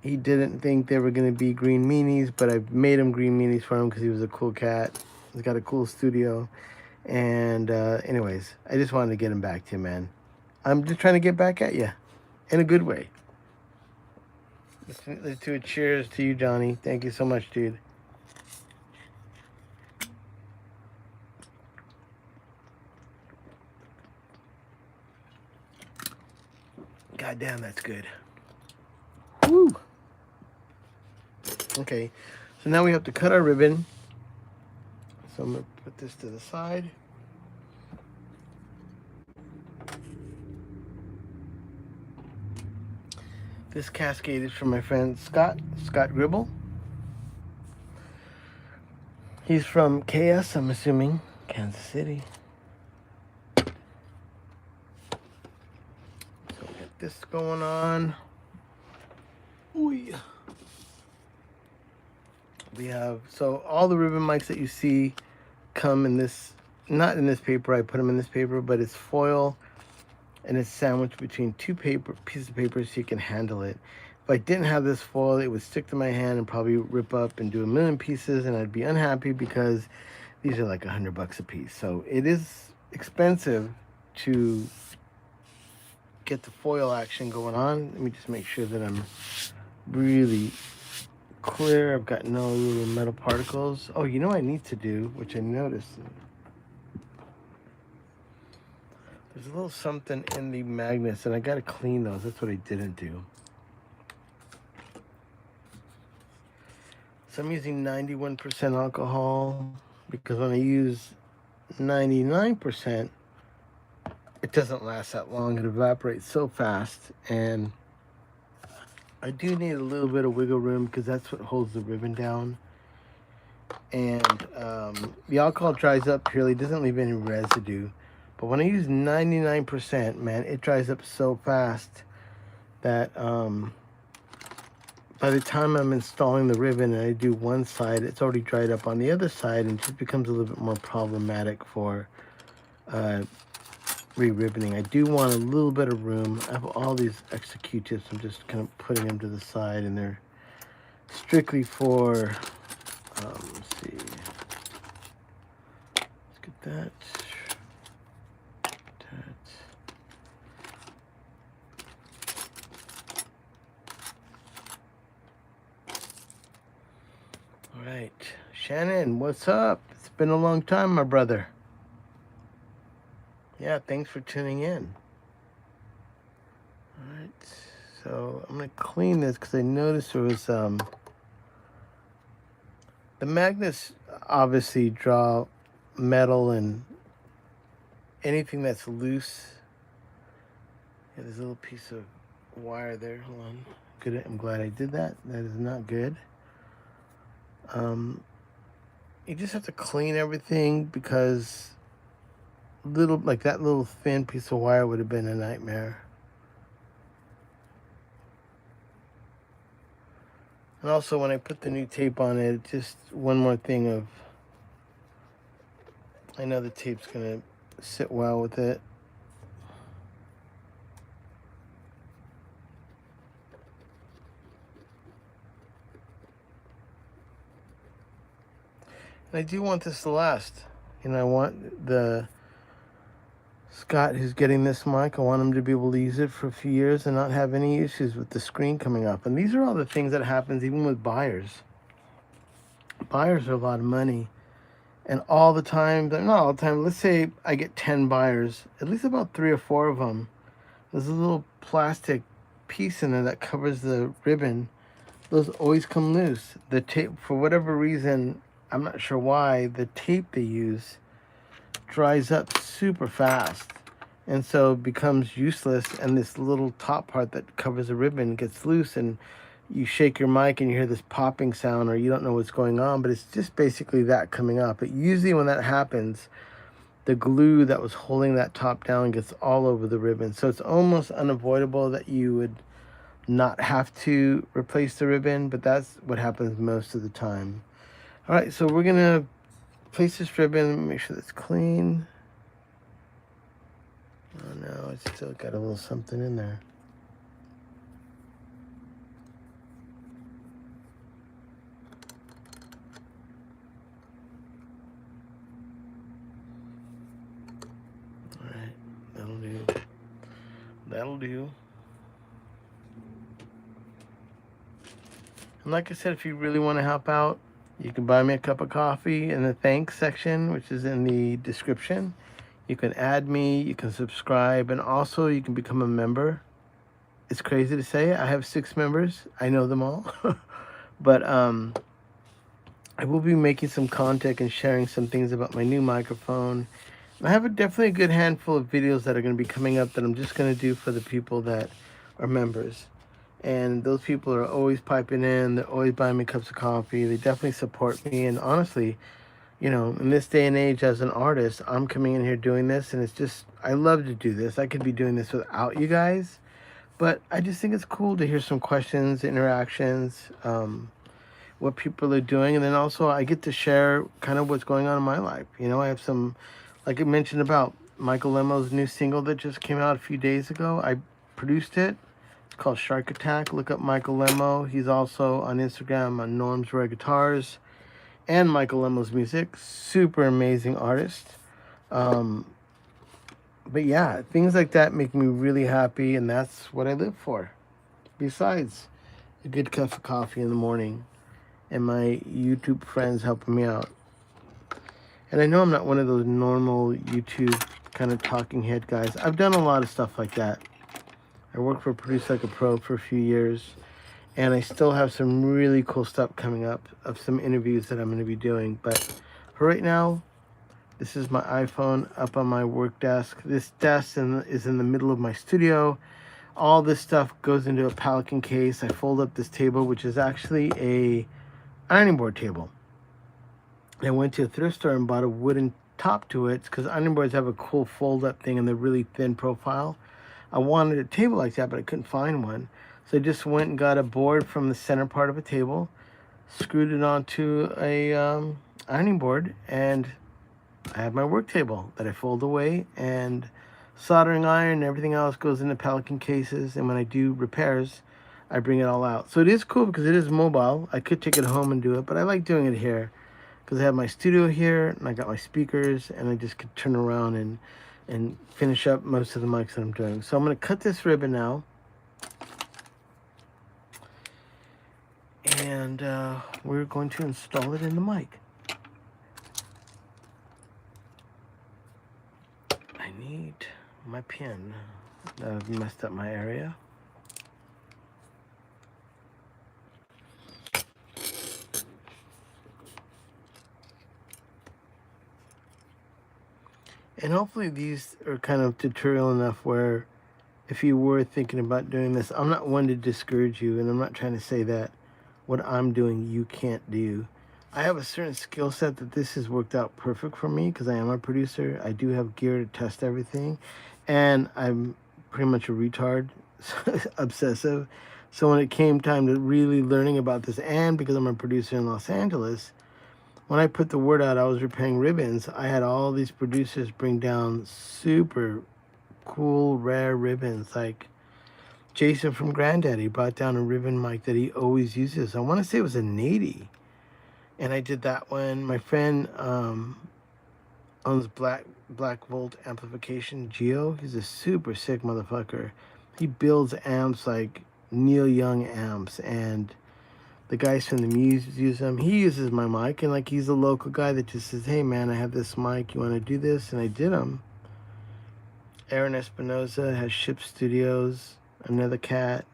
He didn't think they were going to be green meanies, but I made him green meanies for him because he was a cool cat. He's got a cool studio. And anyways, I just wanted to get him back to you, man. I'm just trying to get back at you in a good way. Let's do a cheers to you, Johnny. Thank you so much, dude. God damn, that's good. Woo! Okay, so now we have to cut our ribbon. So I'm going to put this to the side. This Cascade is from my friend Scott Gribble. He's from KS, I'm assuming, Kansas City. This going on. Ooh. We have, so all the ribbon mics that you see come in this, not in this paper, I put them in this paper, but it's foil and it's sandwiched between 2 pieces of paper so you can handle it. If I didn't have this foil, it would stick to my hand and probably rip up and do a million pieces, and I'd be unhappy because these are like $100 a piece. So it is expensive to get the foil action going on. Let me just make sure that I'm really clear. I've got no little metal particles. Oh, you know what I need to do, which I noticed. There's a little something in the magnets, and I got to clean those. That's what I didn't do. So I'm using 91% alcohol because when I use 99%, it doesn't last that long. It evaporates so fast, and I do need a little bit of wiggle room because that's what holds the ribbon down. And the alcohol dries up purely, doesn't leave any residue. But when I use 99%, man, it dries up so fast that by the time I'm installing the ribbon and I do one side, it's already dried up on the other side, and it just becomes a little bit more problematic for re-ribboning. I do want a little bit of room. I have all these extra Q-tips. I'm just kind of putting them to the side, and they're strictly for, let's see. Let's get that. All right, Shannon, what's up? It's been a long time, my brother. Yeah, thanks for tuning in. All right, so I'm gonna clean this because I noticed there was the magnets obviously draw metal and anything that's loose. Yeah, there's a little piece of wire there. Hold on. Good. I'm glad I did that. That is not good. You just have to clean everything because that little thin piece of wire would have been a nightmare. And also when I put the new tape on it, just one more thing of, I know the tape's gonna sit well with it. And I do want this to last. You know, I want the Scott who's getting this mic, I want him to be able to use it for a few years and not have any issues with the screen coming up. And these are all the things that happens even with buyers. Buyers are a lot of money. And all the time, not all the time, let's say I get 10 buyers, at least about 3 or 4 of them, there's a little plastic piece in there that covers the ribbon. Those always come loose. The tape, for whatever reason, I'm not sure why, the tape they use dries up super fast and so it becomes useless, and this little top part that covers the ribbon gets loose, and you shake your mic and you hear this popping sound, or you don't know what's going on, but it's just basically that coming up. But usually when that happens, the glue that was holding that top down gets all over the ribbon, so it's almost unavoidable that you would not have to replace the ribbon, but that's what happens most of the time. All right, so we're gonna place this ribbon, make sure that's clean. Oh no, it's still got a little something in there. All right, that'll do. That'll do. And like I said, if you really want to help out, you can buy me a cup of coffee in the thanks section, which is in the description. You can add me, you can subscribe, and also you can become a member. It's crazy to say, I have 6 members. I know them all. But I will be making some content and sharing some things about my new microphone. I have definitely a good handful of videos that are going to be coming up that I'm just going to do for the people that are members. And those people are always piping in. They're always buying me cups of coffee. They definitely support me. And honestly, you know, in this day and age as an artist, I'm coming in here doing this, and it's just, I love to do this. I could be doing this without you guys, but I just think it's cool to hear some questions, interactions, what people are doing. And then also I get to share kind of what's going on in my life. You know, I have some, like I mentioned about Michael Lemo's new single that just came out a few days ago. I produced it. It's called Shark Attack. Look up Michael Lemo. He's also on Instagram on Norm's Rare Guitars and Michael Lemo's music. Super amazing artist. But yeah, things like that make me really happy, and that's what I live for. Besides a good cup of coffee in the morning. and my YouTube friends helping me out. And I know I'm not one of those normal YouTube kind of talking head guys. I've done a lot of stuff like that. I worked for Produce Like a Pro for a few years, and I still have some really cool stuff coming up of some interviews that I'm going to be doing. But for right now, this is my iPhone up on my work desk. This desk is in the middle of my studio. All this stuff goes into a Pelican case. I fold up this table, which is actually a ironing board table. I went to a thrift store and bought a wooden top to it because ironing boards have a cool fold-up thing and they're really thin profile. I wanted a table like that, but I couldn't find one. So I just went and got a board from the center part of a table, screwed it onto a ironing board, and I have my work table that I fold away, and soldering iron and everything else goes into Pelican cases, and when I do repairs, I bring it all out. So it is cool because it is mobile. I could take it home and do it, but I like doing it here because I have my studio here, and I got my speakers, and I just could turn around and finish up most of the mics that I'm doing. So I'm going to cut this ribbon now, and we're going to install it in the mic. I need my pin. I've messed up my area. And hopefully these are kind of tutorial enough where if you were thinking about doing this, I'm not one to discourage you, and I'm not trying to say that what I'm doing you can't do. I have a certain skill set that this has worked out perfect for me because I am a producer. I do have gear to test everything, and I'm pretty much a retard, obsessive. So when it came time to really learning about this, and because I'm a producer in Los Angeles, when I put the word out I was repairing ribbons, I had all these producers bring down super cool, rare ribbons. Like Jason from Granddaddy brought down a ribbon mic that he always uses. I want to say it was a 80. And I did that one. My friend owns Black Volt Amplification, Geo. He's a super sick motherfucker. He builds amps like Neil Young amps, and the guys from the Muse use them. He uses my mic, and like he's a local guy that just says, hey man, I have this mic, you want to do this? And I did them. Aaron Espinoza has Ship Studios, another cat.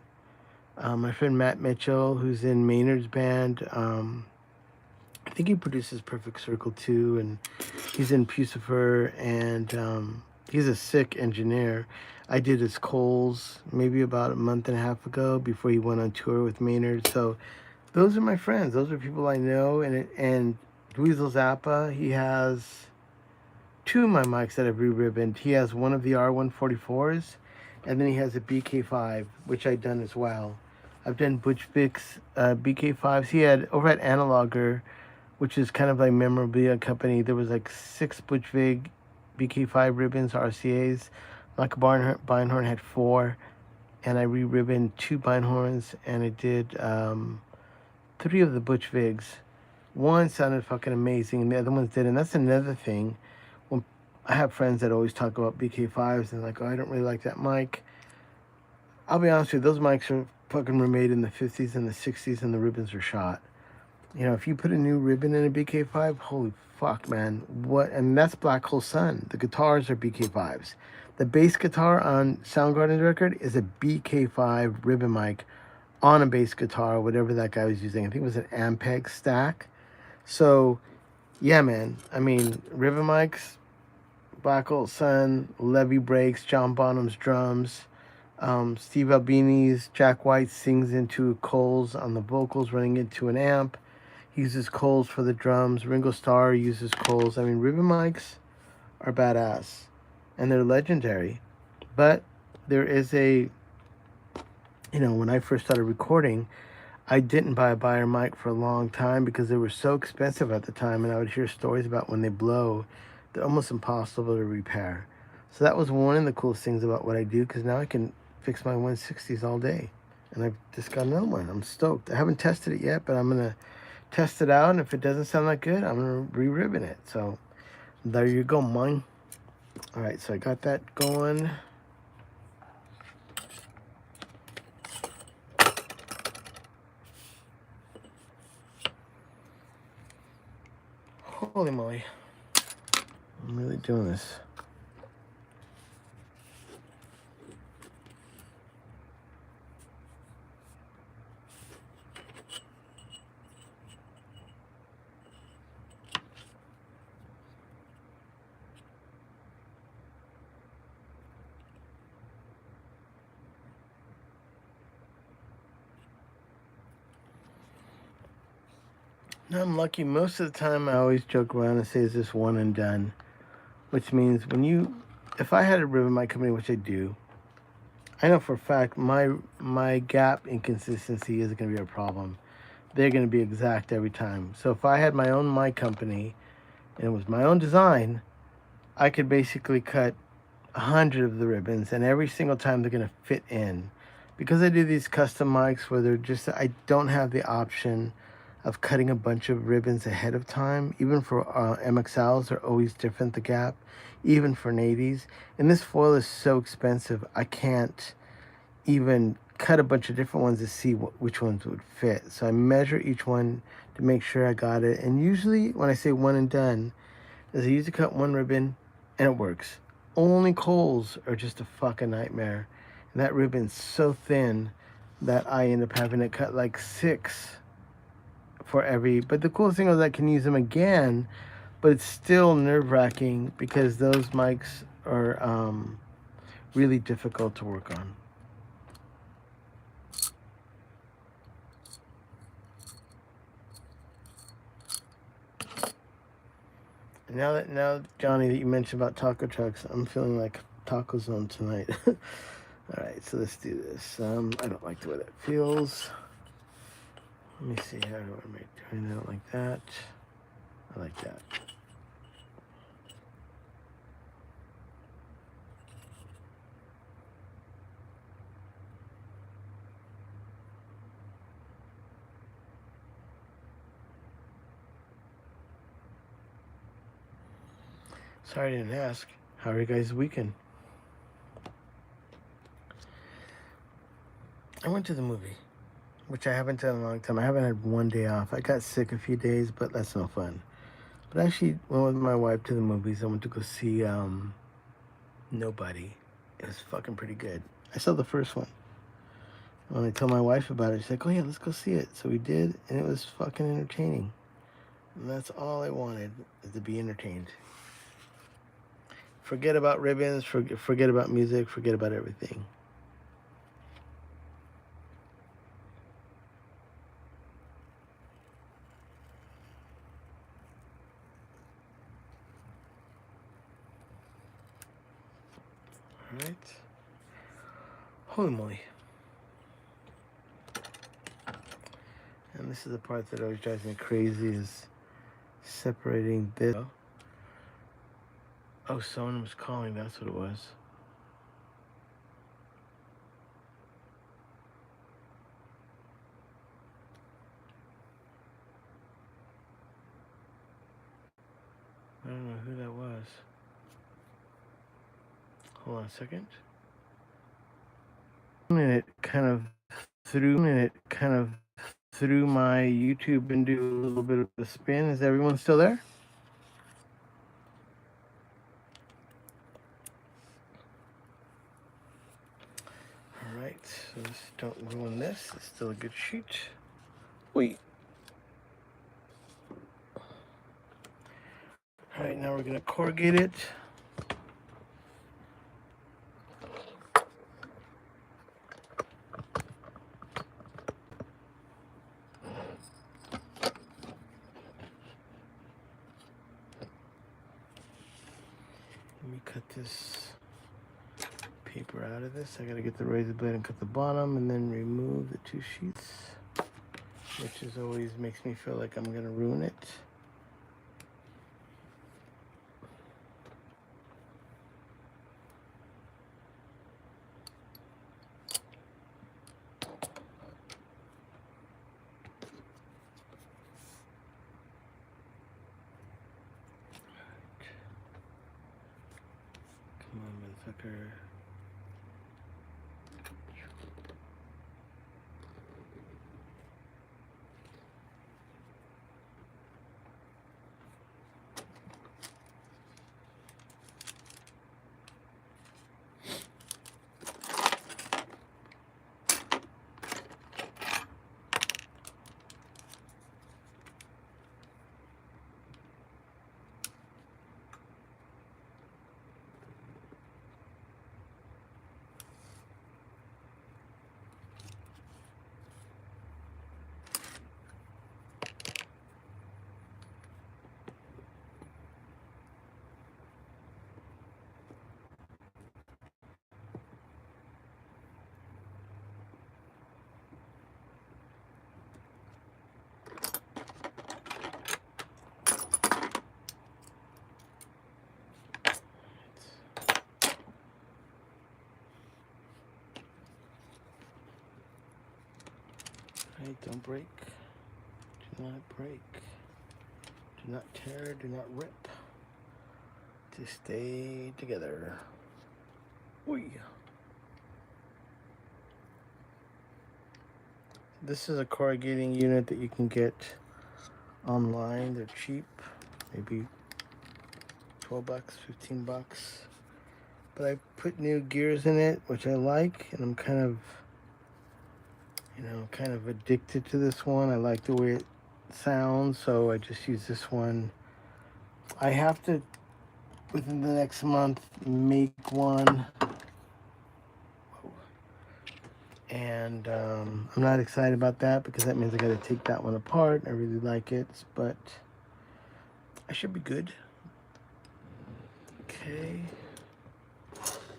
My friend Matt Mitchell, who's in Maynard's band, I think he produces Perfect Circle too, and he's in Pucifer, and he's a sick engineer. I did his Coles maybe about a month and a half ago before he went on tour with Maynard. So those are my friends. Those are people I know. And Dweezil Zappa, he has two of my mics that I've re-ribboned. He has one of the R144s, and then he has a BK5, which I've done as well. I've done Butch Vic's BK5s. He had over at Analoger, which is kind of like memorabilia company. There was like 6 Butch Vig BK5 ribbons, RCAs. Michael Beinhorn had 4, and I re-ribboned 2 Beinhorns, and I did 3 of the Butch Vigs. One sounded fucking amazing, and the other ones didn't. That's another thing. When I have friends that always talk about BK5s, and like, oh, I don't really like that mic. I'll be honest with you, those mics are fucking were made in the 50s and the 60s, and the ribbons are shot. You know, if you put a new ribbon in a BK5, holy fuck, man. What? And that's Black Hole Sun. The guitars are BK5s. The bass guitar on Soundgarden's record is a BK5 ribbon mic on a bass guitar, whatever that guy was using. I think it was an Ampeg stack. So, yeah, man. I mean, ribbon mics, Black Hole Sun, Levy Breaks, John Bonham's drums, Steve Albini's Jack White sings into Coles on the vocals, running into an amp. He uses Coles for the drums. Ringo Starr uses Coles. I mean, ribbon mics are badass, and they're legendary. But there is a, you know, when I first started recording, I didn't buy a Beyer mic for a long time because they were so expensive at the time, and I would hear stories about when they blow, they're almost impossible to repair. So that was one of the coolest things about what I do, because now I can fix my 160s all day. And I've just got another one. I'm stoked. I haven't tested it yet, but I'm going to test it out, and if it doesn't sound that good, I'm going to re-ribbon it. So there you go, mine. All right, so I got that going. Holy moly. I'm really doing this. Now I'm lucky. Most of the time I always joke around and say it's just one and done. Which means if I had a ribbon in my company, which I do, I know for a fact my gap inconsistency isn't going to be a problem. They're going to be exact every time. So if I had my company and it was my own design, I could basically cut 100 of the ribbons, and every single time they're going to fit in. Because I do these custom mics where I don't have the option of cutting a bunch of ribbons ahead of time. Even for MXLs, they're always different, the gap, even for 80s. And this foil is so expensive, I can't even cut a bunch of different ones to see which ones would fit. So I measure each one to make sure I got it. And usually when I say one and done, is I usually cut one ribbon and it works. Only Kohl's are just a fucking nightmare. And that ribbon's so thin that I end up having to cut like 6 for every. But the coolest thing is I can use them again, but it's still nerve-wracking because those mics are really difficult to work on. And now, Johnny, that you mentioned about taco trucks, I'm feeling like Taco Zone tonight. All right, so let's do this. I don't like the way that feels. Let me see, how do I make doing it like that? I like that. Sorry I didn't ask. How are you guys' weekend? I went to the movie, which I haven't done in a long time. I haven't had one day off. I got sick a few days, but that's no fun. But I actually went with my wife to the movies. I went to go see Nobody. It was fucking pretty good. I saw the first one. When I told my wife about it, she's like, oh yeah, let's go see it. So we did, and it was fucking entertaining. And that's all I wanted, is to be entertained. Forget about ribbons, forget about music, forget about everything. All right. Holy moly. And this is the part that always drives me crazy, is separating this. Oh, someone was calling, that's what it was. I don't know who that was. Hold on a second. And it kind of threw my YouTube and do a little bit of a spin. Is everyone still there? All right, so just don't ruin this. It's still a good sheet. Wait. All right, now we're gonna corrugate it. Let me cut this paper out of this. I gotta get the razor blade and cut the bottom and then remove the 2 sheets, which is always makes me feel like I'm gonna ruin it. Come on, motherfucker. Okay, don't break. Do not break. Do not tear, do not rip. To stay together. Oy. This is a corrugating unit that you can get online. They're cheap, maybe 12 bucks, 15 bucks. But I put new gears in it, which I like, and I'm kind of, kind of addicted to this one. I like the way it sounds, so I just use this one. I have to, within the next month, make one. And I'm not excited about that because that means I got to take that one apart. I really like it, but I should be good. Okay.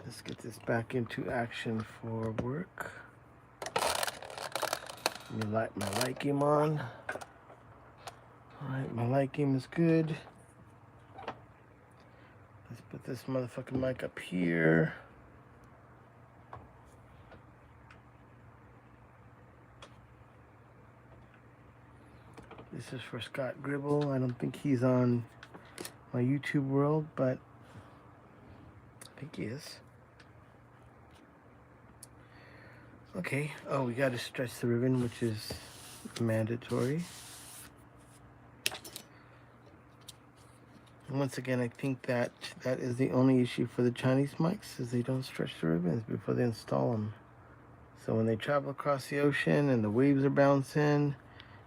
Let's get this back into action for work. Let me light my light game on. Alright, my light game is good. Let's put this motherfucking mic up here. This is for Scott Gribble. I don't think he's on my YouTube world, but I think he is. Okay, oh, we got to stretch the ribbon, which is mandatory. And once again, I think that is the only issue for the Chinese mics, is they don't stretch the ribbons before they install them. So when they travel across the ocean and the waves are bouncing,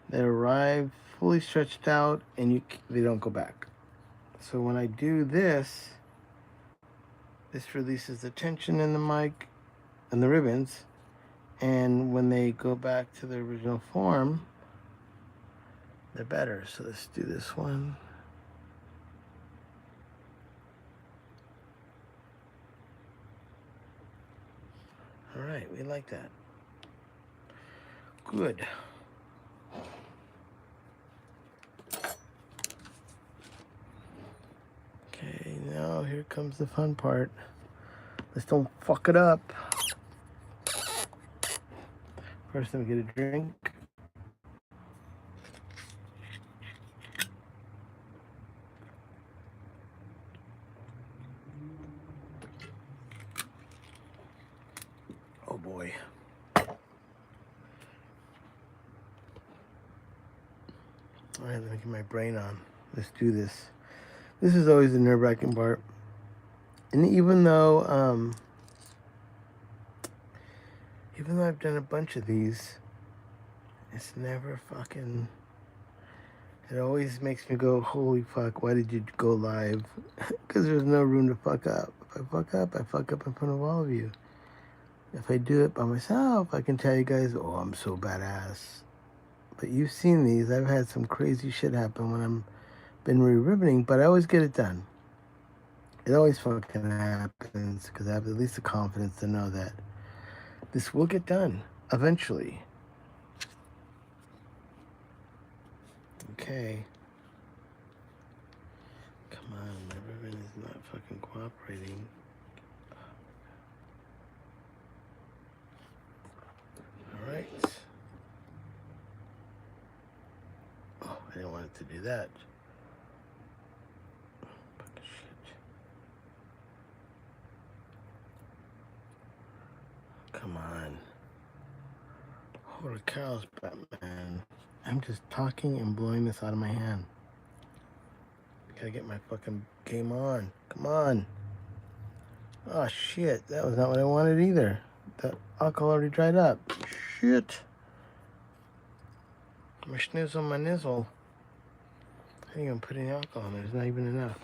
they arrive fully stretched out and they don't go back. So when I do this, this releases the tension in the mic and the ribbons. And when they go back to their original form, they're better. So let's do this one. All right, we like that. Good. Okay, now here comes the fun part. Let's don't fuck it up. First, let me get a drink. Oh boy. All right, let me get my brain on. Let's do this. This is always the nerve-wracking part. And even though I've done a bunch of these, it's never fucking, it always makes me go, holy fuck, why did you go live? Because there's no room to fuck up. If I fuck up, I fuck up in front of all of you. If I do it by myself, I can tell you guys, oh, I'm so badass. But you've seen these. I've had some crazy shit happen when I'm been re-ribboning, but I always get it done. It always fucking happens because I have at least the confidence to know that this will get done eventually. Okay. Come on, my ribbon is not fucking cooperating. All right. Oh, I didn't want it to do that. Fucking shit. Come on. Holy cows, Batman. I'm just talking and blowing this out of my hand. Gotta get my fucking game on. Come on. Oh shit, that was not what I wanted either. The alcohol already dried up. Shit. My schnizzle, my nizzle. I ain't even put any alcohol in there. There's not even enough.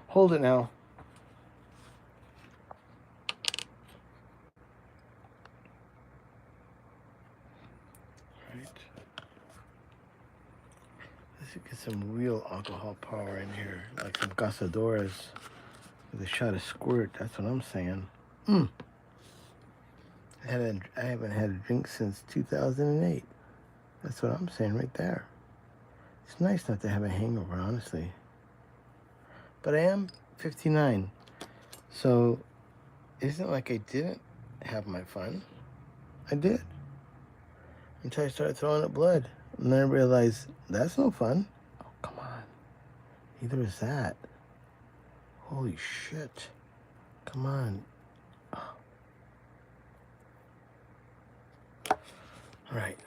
Hold it now. Right. Let's get some real alcohol power in here. Like some Casadoras with a shot of squirt. That's what I'm saying. I haven't had a drink since 2008. That's what I'm saying right there. It's nice not to have a hangover, honestly. But I am 59. So it isn't like I didn't have my fun. I did. until I started throwing up blood. And then I realized, that's no fun. Oh, come on. Neither is that. Holy shit. Come on. Oh. All right.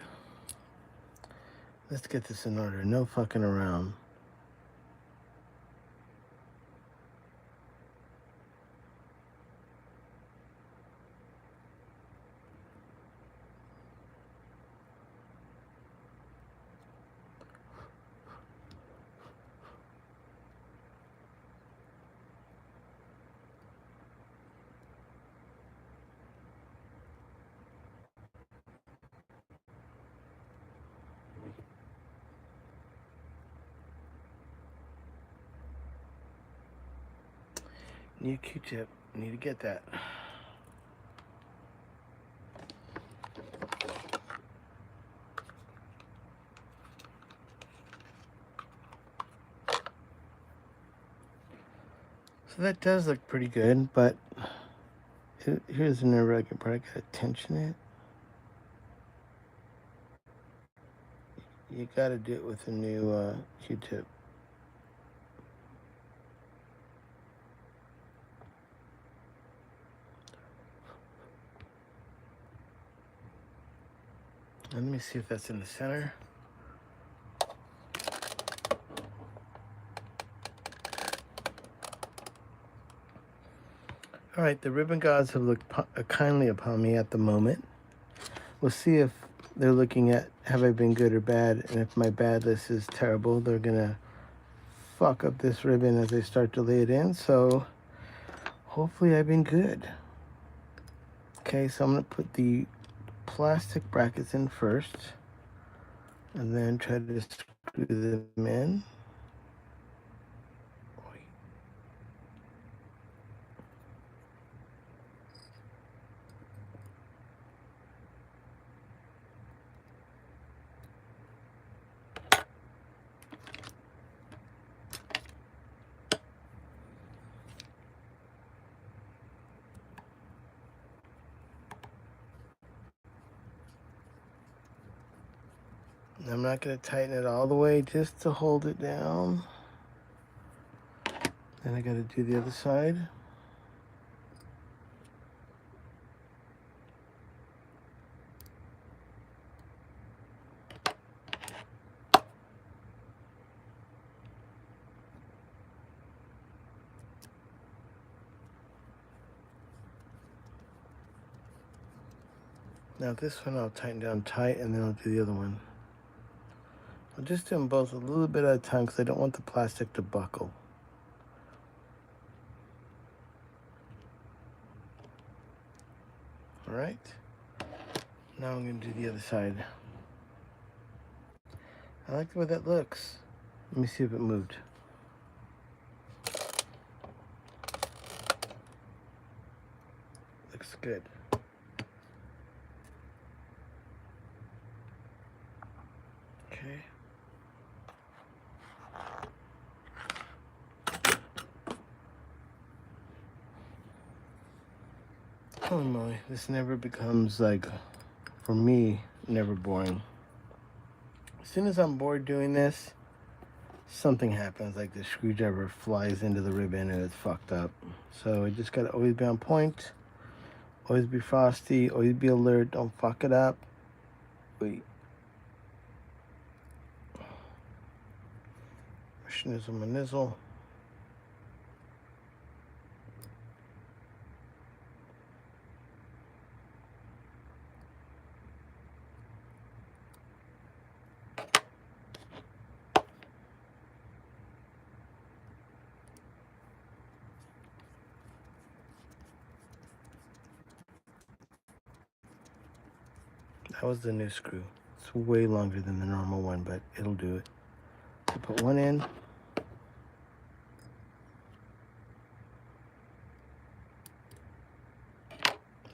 Let's get this in order. No fucking around. New Q-tip. Need to get that. So that does look pretty good, but here's the nerve-wracking part. I gotta tension it. You gotta do it with a new Q-tip. Let me see if that's in the center. All right, the ribbon gods have looked kindly upon me at the moment. We'll see if they're looking at, have I been good or bad? And if my bad list is terrible, they're gonna fuck up this ribbon as I start to lay it in. So hopefully I've been good. Okay, so I'm gonna put the plastic brackets in first and then try to screw them in. I'm not going to tighten it all the way, just to hold it down. Then I got to do the other side. Now this one I'll tighten down tight, and then I'll do the other one. I'll just do them both a little bit at a time because I don't want the plastic to buckle. All right. Now I'm going to do the other side. I like the way that looks. Let me see if it moved. Looks good. Okay. Holy moly, this never becomes, like, for me, never boring. As soon as I'm bored doing this, something happens, like the screwdriver flies into the ribbon and it's fucked up. So I just gotta always be on point, always be frosty, always be alert, don't fuck it up. Wait. Schnizzle my nizzle. That was the new screw. It's way longer than the normal one, but it'll do it. So put one in.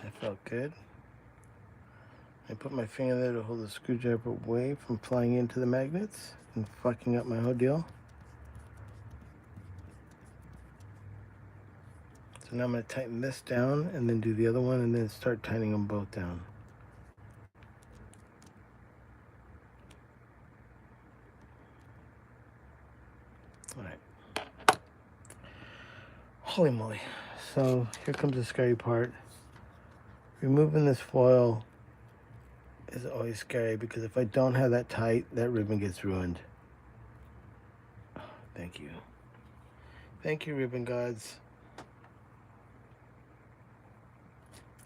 That felt good. I put my finger there to hold the screwdriver away from flying into the magnets and fucking up my whole deal. So now I'm going to tighten this down and then do the other one and then start tightening them both down. All right. Holy moly. So here comes the scary part. Removing this foil is always scary because if I don't have that tight, that ribbon gets ruined. Oh, thank you. Thank you, ribbon gods.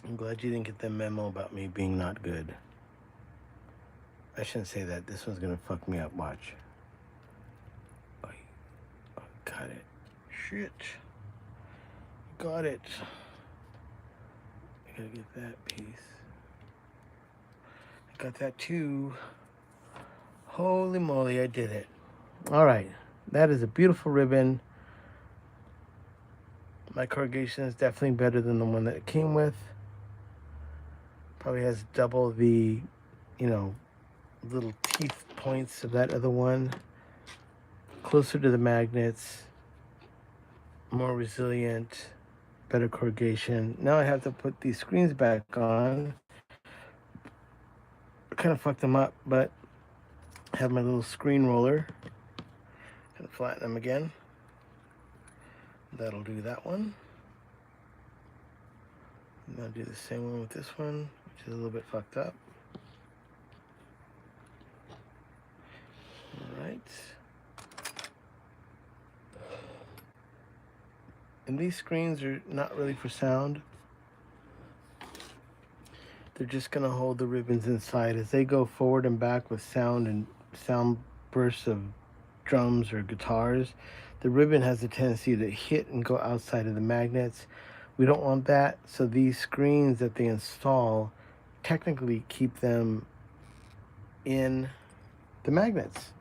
I'm glad you didn't get the memo about me being not good. I shouldn't say that. This one's gonna fuck me up. Watch. Oh, got it. Shit. Got it. I gotta get that piece. I got that too. Holy moly, I did it. All right. That is a beautiful ribbon. My corrugation is definitely better than the one that it came with. Probably has double the, you know, little teeth points of that other one. Closer to the magnets. More resilient. Better corrugation. Now I have to put these screens back on. I kind of fucked them up, but I have my little screen roller. Gonna flatten them again. That'll do that one. And I'll do the same one with this one, which is a little bit fucked up. All right. And these screens are not really for sound. They're just gonna hold the ribbons inside as they go forward and back with sound and sound bursts of drums or guitars. The ribbon has a tendency to hit and go outside of the magnets. We don't want that, so these screens that they install technically keep them in the magnets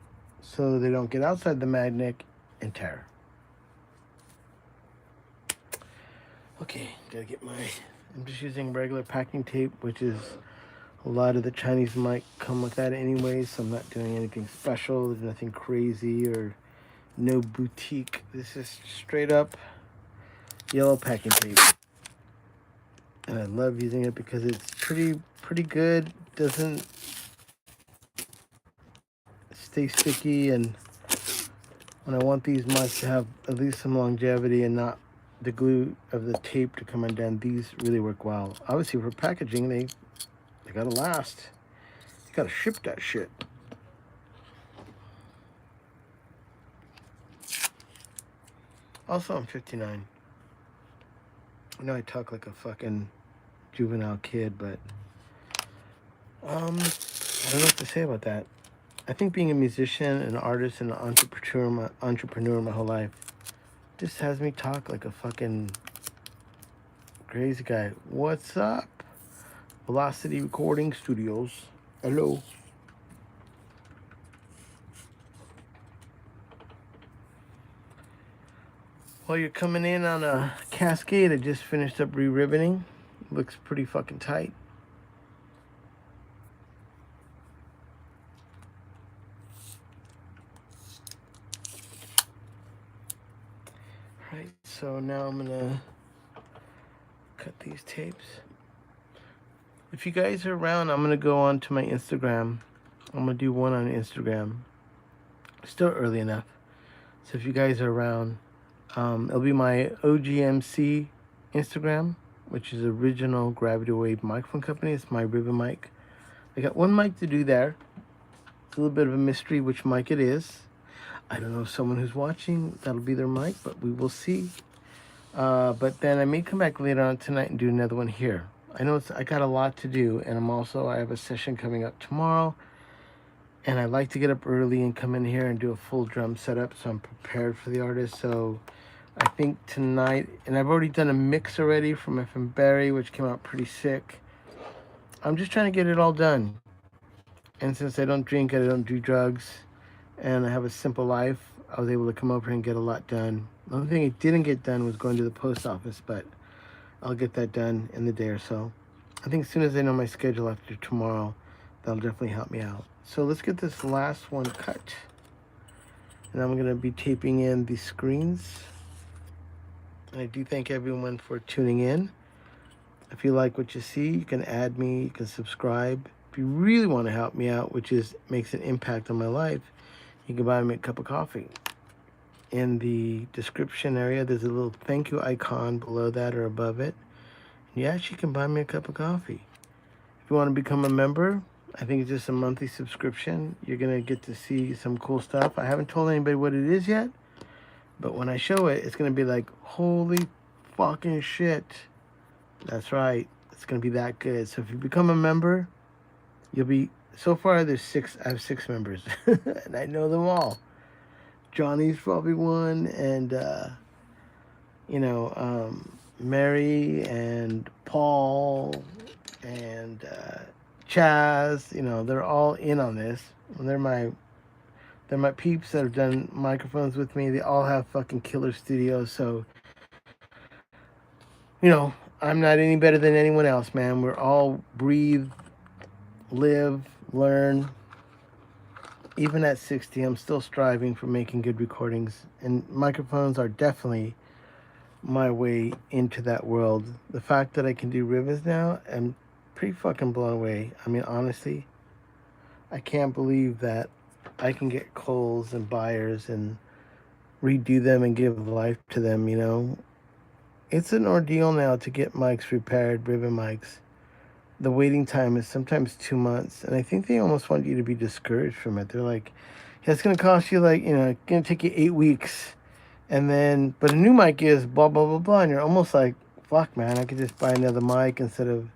so they don't get outside the magnet and tear. Okay, gotta get I'm just using regular packing tape, which is a lot of the Chinese might come with that anyway, so I'm not doing anything special. There's nothing crazy or no boutique. This is straight up yellow packing tape. And I love using it because it's pretty good. Doesn't stay sticky, and when I want these mics to have at least some longevity and not the glue of the tape to come undone, these really work well. Obviously for packaging, they gotta last. You gotta ship that shit. Also, I'm 59. I know I talk like a fucking juvenile kid, but I don't know what to say about that. I think being a musician, an artist, and an entrepreneur my whole life just has me talk like a fucking crazy guy. What's up? Velocity Recording Studios. Hello. While you're coming in on a Cascade, I just finished up re-ribboning. Looks pretty fucking tight. Alright, so now I'm gonna cut these tapes. If you guys are around, I'm gonna go on to my Instagram. I'm gonna do one on Instagram. Still early enough. So if you guys are around, it'll be my OGMC Instagram, which is Original GravityWave Microphone Company. It's my ribbon mic. I got one mic to do there. It's a little bit of a mystery which mic it is. I don't know if someone who's watching, that'll be their mic, but we will see. But then I may come back later on tonight and do another one here. I know I got a lot to do, and I have a session coming up tomorrow, and I like to get up early and come in here and do a full drum setup so I'm prepared for the artist. So I think tonight, and I've already done a mix already from FM Barry, which came out pretty sick. I'm just trying to get it all done. And since I don't drink, I don't do drugs, and I have a simple life, I was able to come over here and get a lot done. The only thing I didn't get done was going to the post office, but I'll get that done in the day or so. I think as soon as I know my schedule after tomorrow, that'll definitely help me out. So let's get this last one cut. And I'm going to be taping in the screens. And I do thank everyone for tuning in. If you like what you see, you can add me, you can subscribe. If you really want to help me out, which makes an impact on my life, you can buy me a cup of coffee. in the description area. There's a little thank you icon below that or above it. And you actually can buy me a cup of coffee. If you want to become a member, I think it's just a monthly subscription. You're going to get to see some cool stuff. I haven't told anybody what it is yet, but when I show it, it's going to be like, holy fucking shit. That's right. It's going to be that good. So if you become a member, you'll be, so far there's 6, I have 6 members, and I know them all. Johnny's probably one, and, Mary and Paul and Chaz, they're all in on this. And they're my peeps that have done microphones with me. They all have fucking killer studios, so I'm not any better than anyone else, man. We're all breathe, live, learn. Even at 60, I'm still striving for making good recordings, and microphones are definitely my way into that world. The fact that I can do ribbons now, I'm pretty fucking blown away. I mean, honestly, I can't believe that I can get calls and buyers and redo them and give life to them, It's an ordeal now to get mics repaired, ribbon mics. The waiting time is sometimes 2 months, and I think they almost want you to be discouraged from it. They're like, yeah, it's going to cost you it's going to take you 8 weeks. And then, but a new mic is blah, blah, blah, blah. And you're almost like, fuck, man, I could just buy another mic instead of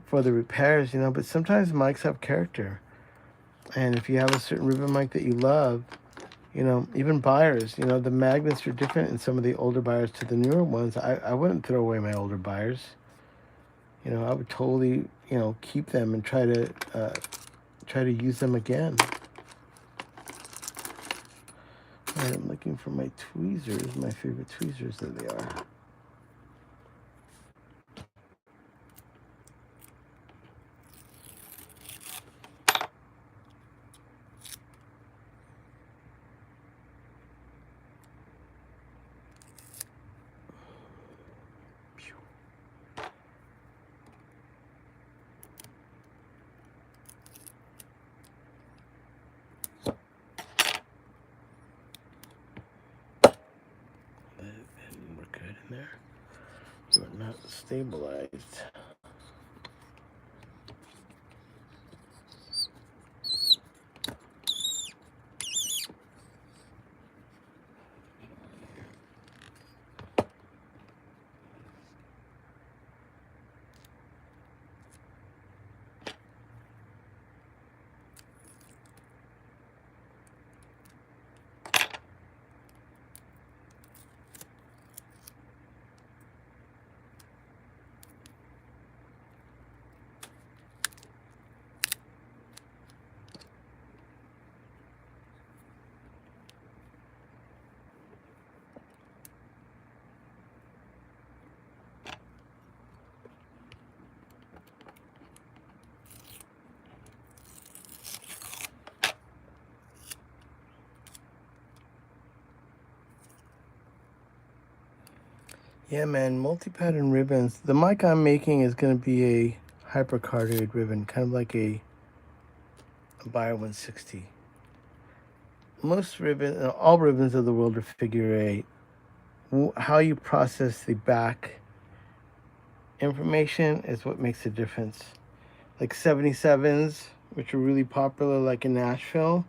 for the repairs, But sometimes mics have character. And if you have a certain ribbon mic that you love, even buyers, the magnets are different in some of the older buyers to the newer ones. I wouldn't throw away my older buyers. I would totally, keep them and try to use them again. I'm looking for my tweezers, my favorite tweezers. There they are. There. You are not stabilized. Yeah, man, multi-pattern ribbons. The mic I'm making is going to be a hypercardioid ribbon, kind of like a Bio 160. Most ribbons, all ribbons of the world are figure 8. How you process the back information is what makes a difference. Like 77s, which are really popular, like in Nashville,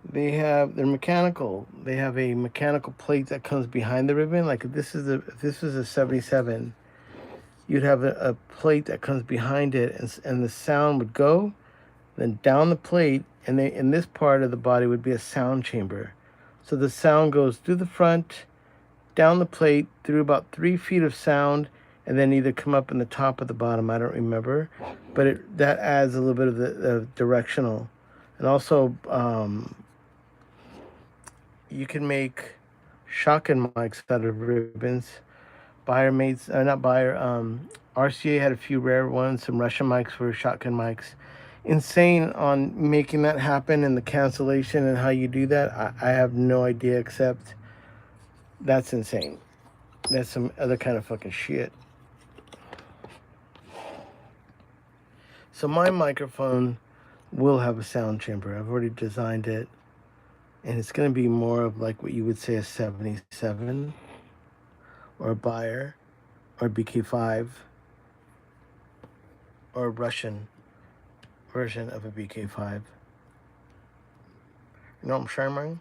they're mechanical. They have a mechanical plate that comes behind the ribbon. Like if this is a 77, you'd have a plate that comes behind it, and the sound would go, then down the plate, and in this part of the body would be a sound chamber. So the sound goes through the front, down the plate, through about 3 feet of sound, and then either come up in the top or the bottom. I don't remember, but that adds a little bit of the directional, and also. You can make shotgun mics out of ribbons. RCA had a few rare ones, some Russian mics for shotgun mics. Insane on making that happen and the cancellation and how you do that. I have no idea, except that's insane. That's some other kind of fucking shit. So my microphone will have a sound chamber. I've already designed it. And it's going to be more of like what you would say a 77 or a Bayer or a BK5 or a Russian version of a BK5. You know what I'm saying, man?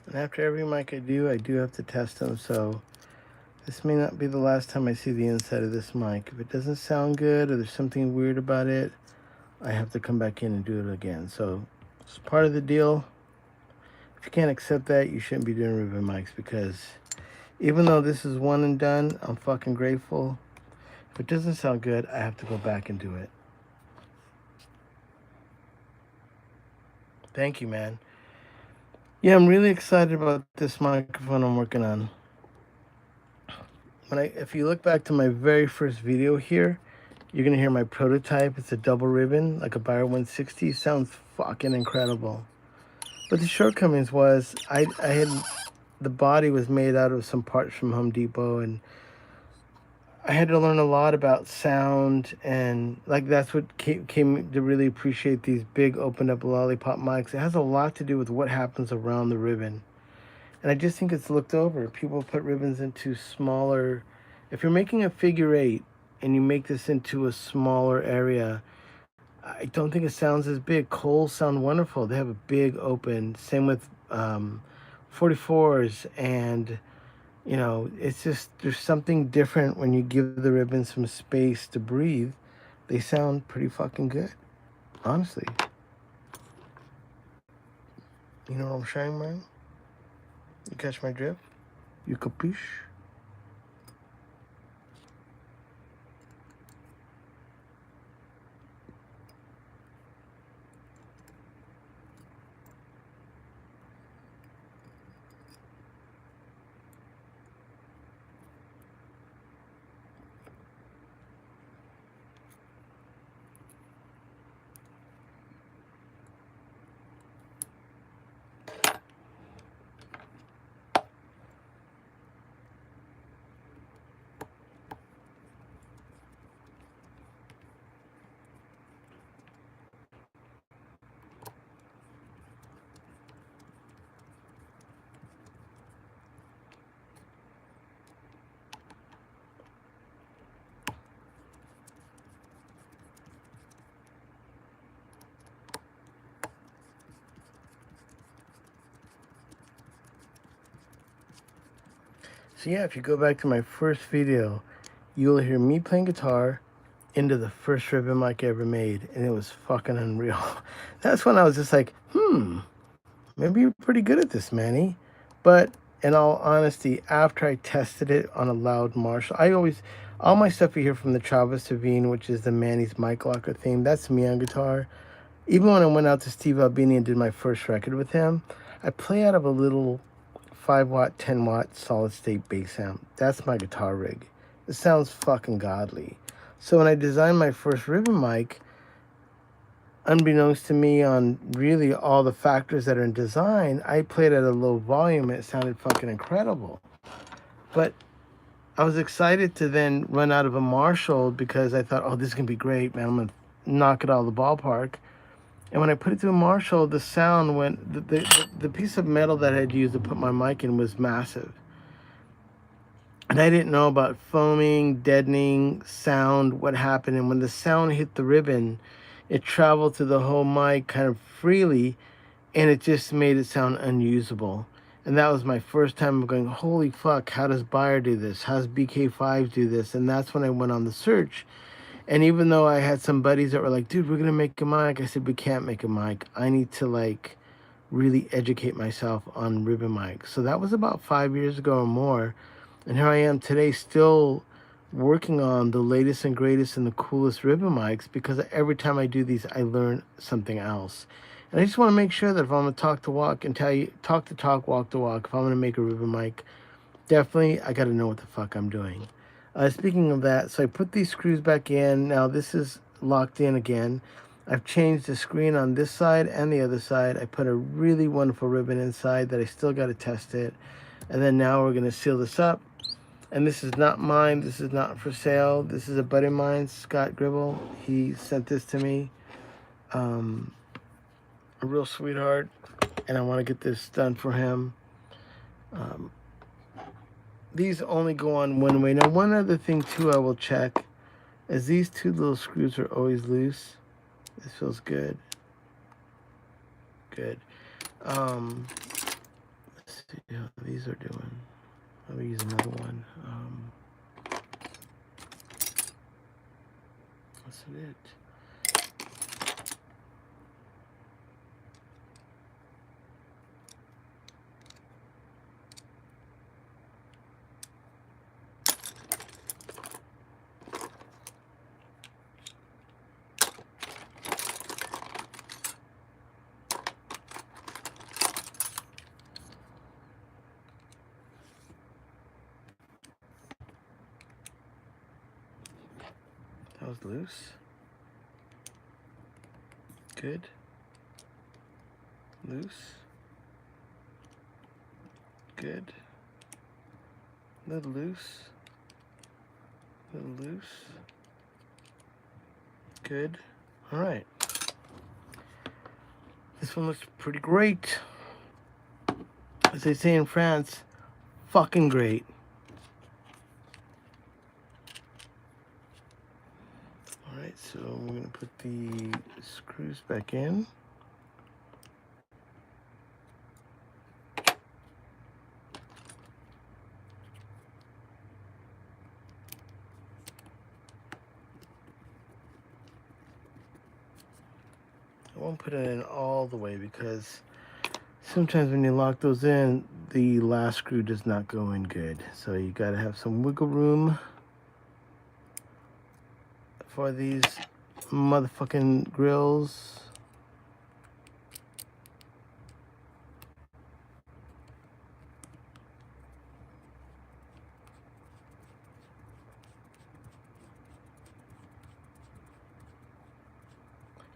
And after every mic I do have to test them, so this may not be the last time I see the inside of this mic. If it doesn't sound good or there's something weird about it, I have to come back in and do it again. So it's part of the deal. If you can't accept that, you shouldn't be doing ribbon mics, because even though this is one and done, I'm fucking grateful. If it doesn't sound good, I have to go back and do it. Thank you, man. Yeah, I'm really excited about this microphone I'm working on. If you look back to my very first video here, you're gonna hear my prototype. It's a double ribbon, like a Bayer 160. Sounds fucking incredible. But the shortcomings was the body was made out of some parts from Home Depot, and I had to learn a lot about sound, and like that's what came to really appreciate these big opened up lollipop mics. It has a lot to do with what happens around the ribbon. And I just think it's looked over. People put ribbons into smaller. If you're making a figure 8 and you make this into a smaller area, I don't think it sounds as big. Coals sound wonderful. They have a big open. Same with 44s, and you know, it's just, there's something different when you give the ribbon some space to breathe. They sound pretty fucking good, honestly. You know what I'm saying, man? You catch my drift? You capiche? So yeah, if you go back to my first video, you'll hear me playing guitar into the first ribbon mic I ever made, and it was fucking unreal. That's when I was just like, maybe you're pretty good at this, Manny. But in all honesty, after I tested it on a loud Marshall, all my stuff you hear from the Chavez Ravine, which is the Manny's mic locker theme, that's me on guitar. Even when I went out to Steve Albini and did my first record with him, I play out of a little 5-watt, 10-watt solid-state bass amp. That's my guitar rig. It sounds fucking godly. So when I designed my first ribbon mic, unbeknownst to me on really all the factors that are in design, I played at a low volume and it sounded fucking incredible. But I was excited to then run out of a Marshall because I thought, oh, this is going to be great, man. I'm going to knock it out of the ballpark. And when I put it through a Marshall, the sound went, the piece of metal that I had used to put my mic in was massive. And I didn't know about foaming, deadening, sound, what happened. And when the sound hit the ribbon, it traveled through the whole mic kind of freely, and it just made it sound unusable. And that was my first time of going, holy fuck, how does Bayer do this? How does BK5 do this? And that's when I went on the search. And even though I had some buddies that were like, dude, we're going to make a mic, I said, we can't make a mic. I need to like really educate myself on ribbon mics. So that was about 5 years ago or more. And here I am today still working on the latest and greatest and the coolest ribbon mics, because every time I do these, I learn something else. And I just want to make sure that if I'm going to talk to walk and tell you, talk to talk, walk to walk, if I'm going to make a ribbon mic, definitely I got to know what the fuck I'm doing. Speaking of that, so I put these screws back in. Now this is locked in again. I've changed the screen on this side and the other side. I put a really wonderful ribbon inside that I still got to test it. And then now we're going to seal this up. And this is not mine. This is not for sale. This is a buddy of mine, Scott Gribble. He sent this to me. A real sweetheart. And I want to get this done for him. These only go on one way. Now, one other thing, too, I will check is these two little screws are always loose. This feels good. Good. Let's see how these are doing. Let me use another one. That's it. That was loose. Good. Loose. Good. A little loose. A little loose. Good. All right. This one looks pretty great. As they say in France, fucking great. All right, so we're going to put the screws back in. I won't put it in all the way because sometimes when you lock those in, the last screw does not go in good. So you got to have some wiggle room for these motherfucking grills.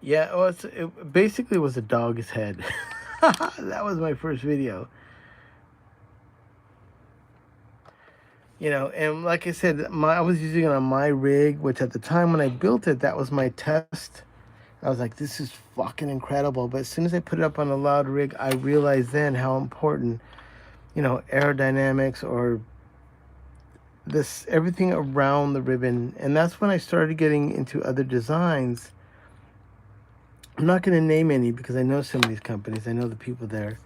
Yeah, well, it basically was a dog's head. That was my first video. You know, and like I said, I was using it on my rig, which at the time when I built it, that was my test. I was like, this is fucking incredible. But as soon as I put it up on a loud rig, I realized then how important, you know, aerodynamics or this, everything around the ribbon. And that's when I started getting into other designs. I'm not going to name any because I know some of these companies. I know the people there.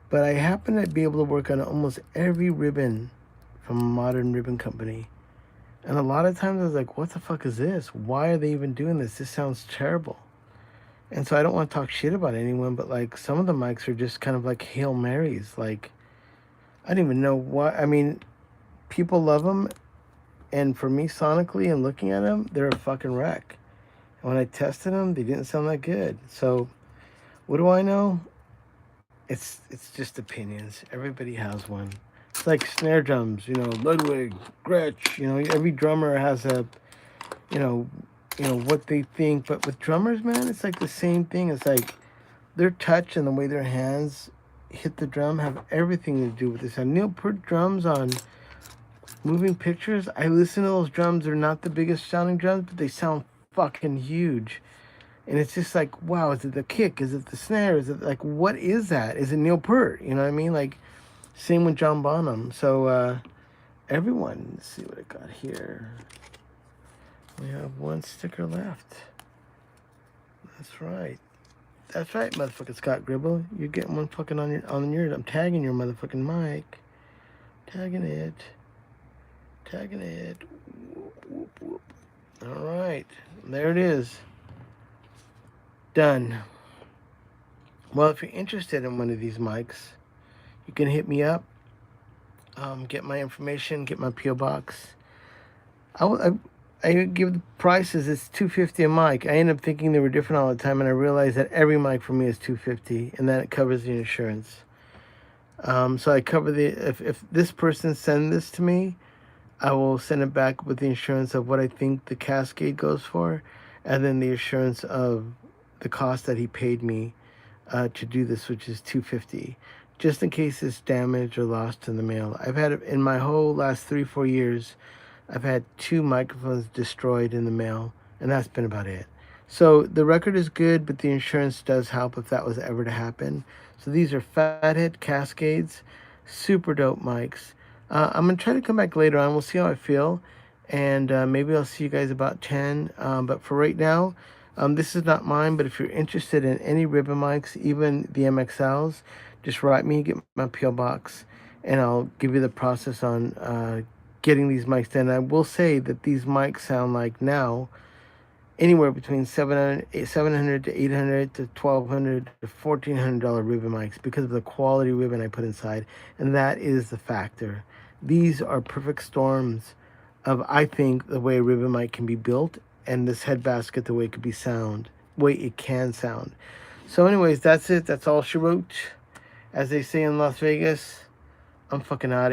But I happen to be able to work on almost every ribbon from a modern ribbon company. And a lot of times I was like, what the fuck is this? Why are they even doing this? This sounds terrible. And so I don't want to talk shit about anyone, but like some of the mics are just kind of like Hail Marys. Like, I don't even know why. I mean, people love them. And for me, sonically and looking at them, they're a fucking wreck. And when I tested them, they didn't sound that good. So what do I know? It's just opinions. Everybody has one. It's like snare drums, you know, Ludwig, Gretsch, you know, every drummer has a, you know, what they think. But with drummers, man, it's like the same thing. It's like their touch and the way their hands hit the drum have everything to do with this. And Neil Peart drums on moving pictures, I listen to those drums. They're not the biggest sounding drums, but they sound fucking huge. And it's just like, wow, is it the kick? Is it the snare? Is it like, what is that? Is it Neil Peart? You know what I mean? Like, same with John Bonham. So, everyone, let's see what I got here. We have one sticker left. That's right. That's right, motherfucking Scott Gribble. You're getting one fucking on your, I'm tagging your motherfucking mic. Tagging it. Tagging it. Whoop, whoop, whoop. All right. There it is. Done. Well, if you're interested in one of these mics, you can hit me up, get my information, get my PO box. I give the prices. It's $250 a mic. I end up thinking they were different all the time, and I realized that every mic for me is $250, and that it covers the insurance. So I cover the if this person sends this to me, I will send it back with the insurance of what I think the Cascade goes for, and then the assurance of the cost that he paid me to do this, which is $250, just in case it's damaged or lost in the mail. I've had it in my whole last 3-4 years. I've had 2 microphones destroyed in the mail, and that's been about it. So the record is good, but the insurance does help if that was ever to happen. So these are Fathead Cascades, super dope mics. I'm going to try to come back later on. We'll see how I feel, and maybe I'll see you guys about 10. But for right now, this is not mine, but if you're interested in any ribbon mics, even the MXLs, just write me, get my PO box, and I'll give you the process on getting these mics done. I will say that these mics sound like now anywhere between $700 to $800 to $1,200 to $1,400 ribbon mics because of the quality ribbon I put inside, and that is the factor. These are perfect storms of, I think, the way a ribbon mic can be built, and this head basket the way it can sound. So anyways, that's it. That's all she wrote. As they say in Las Vegas, I'm fucking out of here.